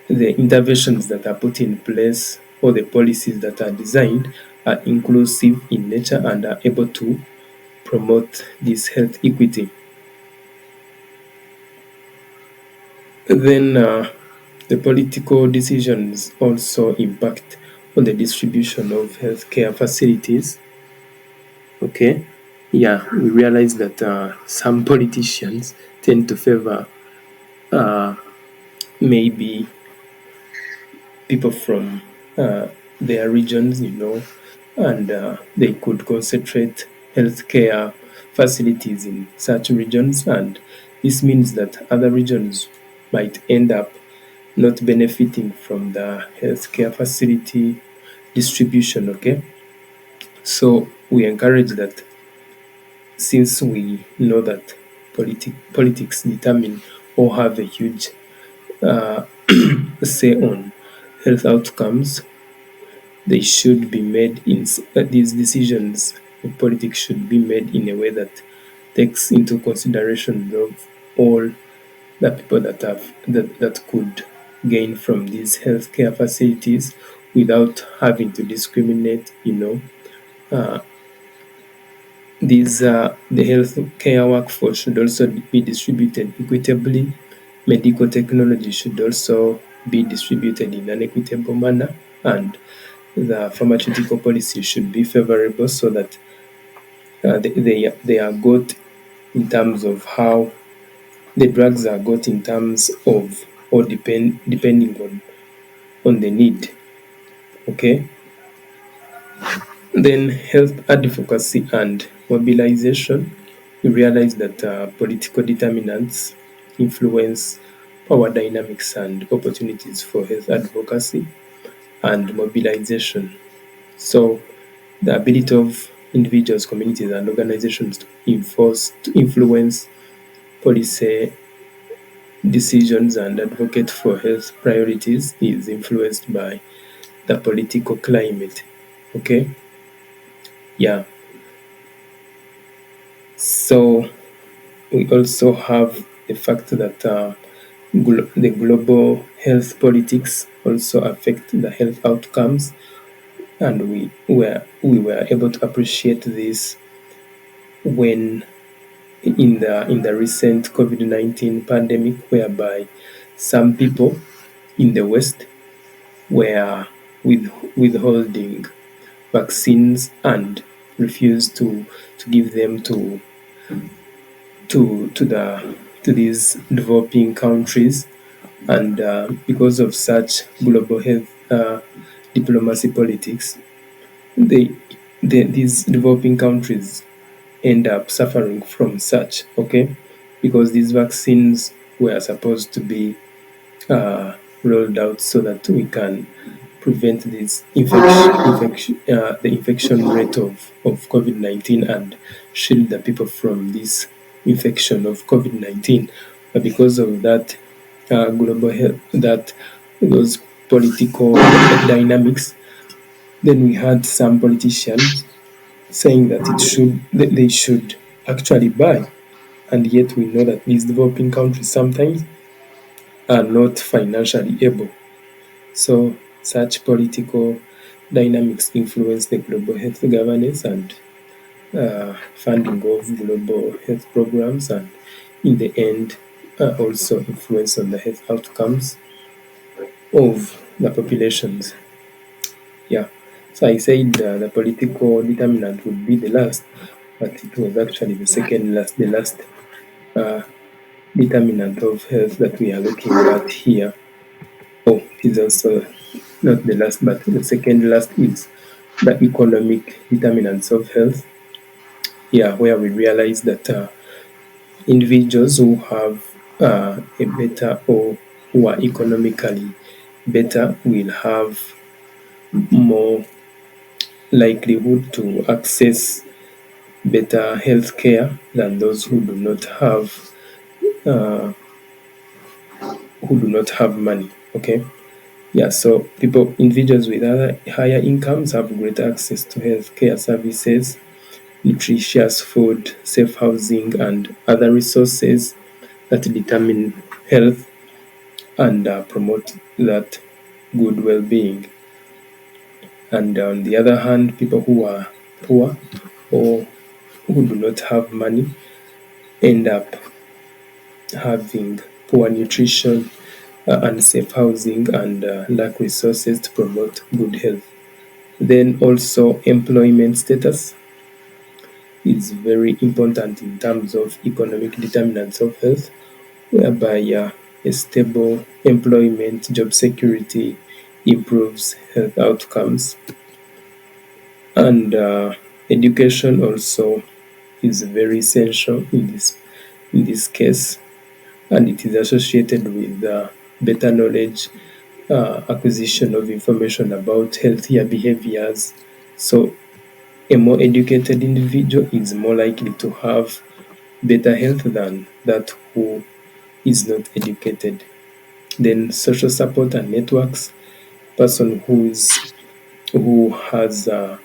the interventions that are put in place or the policies that are designed are inclusive in nature and are able to promote this health equity. Then the political decisions also impact on the distribution of healthcare facilities. Okay, yeah, we realize that some politicians tend to favor uh, maybe people from their regions, and they could concentrate healthcare facilities in such regions, and this means that other regions might end up not benefiting from the healthcare facility distribution. Okay, so we encourage that, since we know that politics determine or have a huge uh, say on health outcomes, they should be made in these decisions of politics should be made in a way that takes into consideration of all the people that could gain from these healthcare facilities without having to discriminate. Uh, the healthcare workforce should also be distributed equitably. Medical technology should also be distributed in an equitable manner, and the pharmaceutical policy should be favorable, so that they are got in terms of how the drugs are got in terms of, or depending on the need. Okay, then health advocacy and mobilization. We realize that political determinants influence power dynamics and opportunities for health advocacy and mobilization. So the ability of individuals, communities, and organizations to influence policy decisions and advocate for health priorities is influenced by the political climate. Okay, yeah. So we also have the fact that the global health politics also affect the health outcomes, and we were able to appreciate this when in the recent COVID-19 pandemic, whereby some people in the West were withholding vaccines and refused to give them to these developing countries, and because of such global health diplomacy politics, they, these developing countries end up suffering from such, okay, because these vaccines were supposed to be uh, rolled out so that we can prevent this the infection rate of COVID-19 and shield the people from this infection of COVID-19. But because of that global health, that those political dynamics, then we had some politicians saying that they should actually buy, and yet we know that these developing countries sometimes are not financially able. So such political dynamics influence the global health governance and funding of global health programs, and in the end also influence on the health outcomes of the populations. Yeah. So I said the political determinant would be the last, but it was actually the second last, the last uh, determinant of health that we are looking at here. Oh, it is also not the last, but the second last is the economic determinants of health. Yeah, where we realize that individuals who have a better, or who are economically better, will have more likelihood to access better health care than those uh, who do not have money. Okay. Yeah, so individuals with other higher incomes have greater access to healthcare services, nutritious food, safe housing, and other resources that determine health and promote that good well-being. And on the other hand, people who are poor or who do not have money end up having poor nutrition, unsafe housing, and lack resources to promote good health. Then also employment status is very important in terms of economic determinants of health, whereby a stable employment, job security improves health outcomes, and education also is very essential in this case, and it is associated with better knowledge, acquisition of information about healthier behaviors. So a more educated individual is more likely to have better health than that who is not educated. Then social support and networks, person who has uh,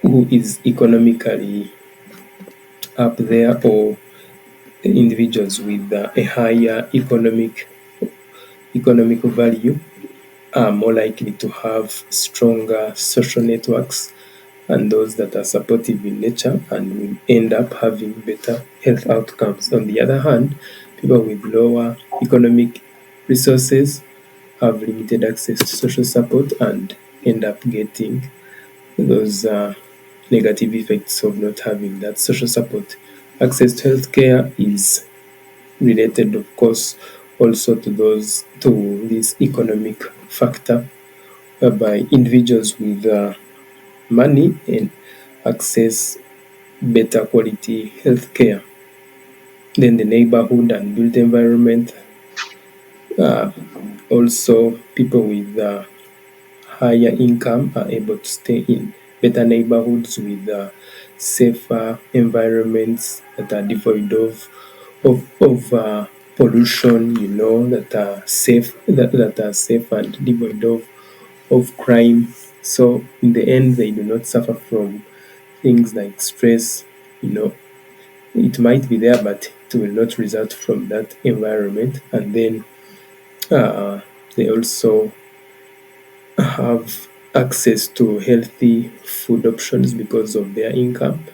who is economically up there, or individuals with a higher economic value are more likely to have stronger social networks, and those that are supportive in nature, and will end up having better health outcomes. On the other hand, people with lower economic resources have limited access to social support and end up getting those negative effects of not having that social support. Access to healthcare is related, of course, also to this economic factor, whereby individuals with money and access better quality healthcare. Then the neighborhood and built environment. Uh, Also, people with higher income are able to stay in better neighborhoods with safer environments that are devoid of pollution, that are safe and devoid of crime. So in the end, they do not suffer from things like stress. It might be there, but it will not result from that environment. And then uh, they also have access to healthy food options because of their income,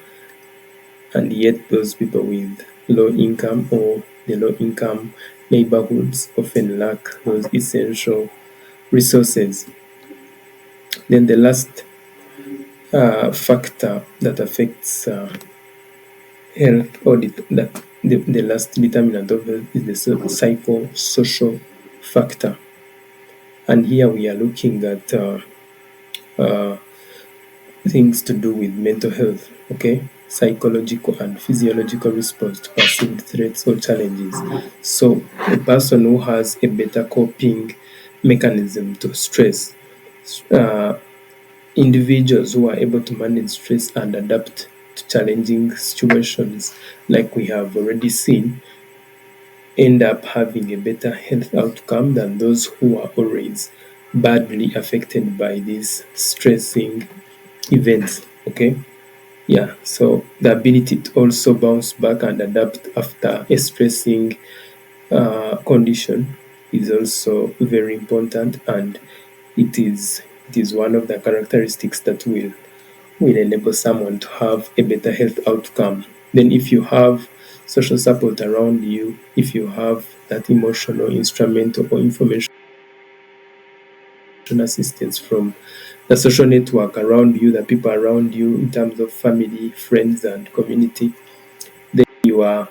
and yet those people with low income, or the low income neighborhoods often lack those essential resources. Then the last factor that affects health, or the last determinant of health, is the psychosocial factor. And here we are looking at uh, things to do with mental health, okay? Psychological and physiological response to perceived threats or challenges. So, a person who has a better coping mechanism to stress, uh, individuals who are able to manage stress and adapt to challenging situations, like we have already seen, end up having a better health outcome than those who are always badly affected by these stressing events. Okay. Yeah, so the ability to also bounce back and adapt after a stressing condition is also very important, and it is one of the characteristics that will enable someone to have a better health outcome. Then, if you have social support around you, if you have that emotional, instrumental, or information assistance from the social network around you, the people around you, in terms of family, friends, and community, then you are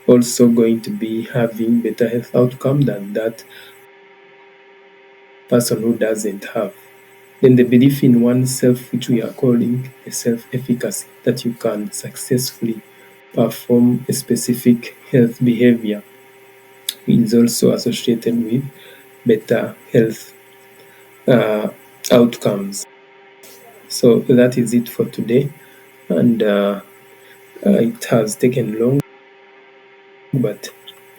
also going to be having better health outcome than that person who doesn't have. Then the belief in oneself, which we are calling a self-efficacy, that you can successfully perform a specific health behavior, is also associated with better health uh, outcomes. So that is it for today, and it has taken long, but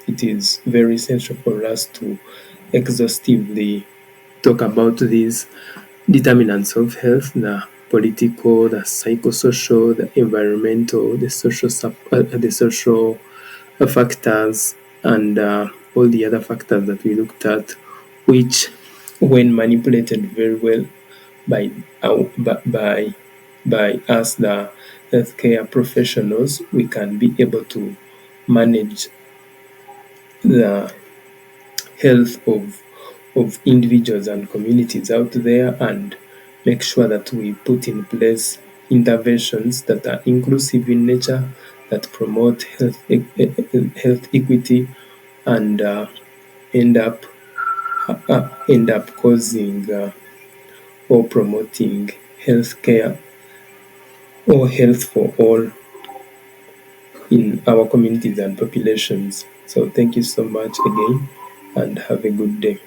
it is very essential for us to exhaustively talk about these determinants of health: the political, the psychosocial, the environmental, the social factors, and all the other factors that we looked at, which, when manipulated very well by by us, the healthcare professionals, we can be able to manage the health of individuals and communities out there, and make sure that we put in place interventions that are inclusive in nature, that promote health equity, and end up causing or promoting healthcare or health for all in our communities and populations. So thank you so much again, and have a good day.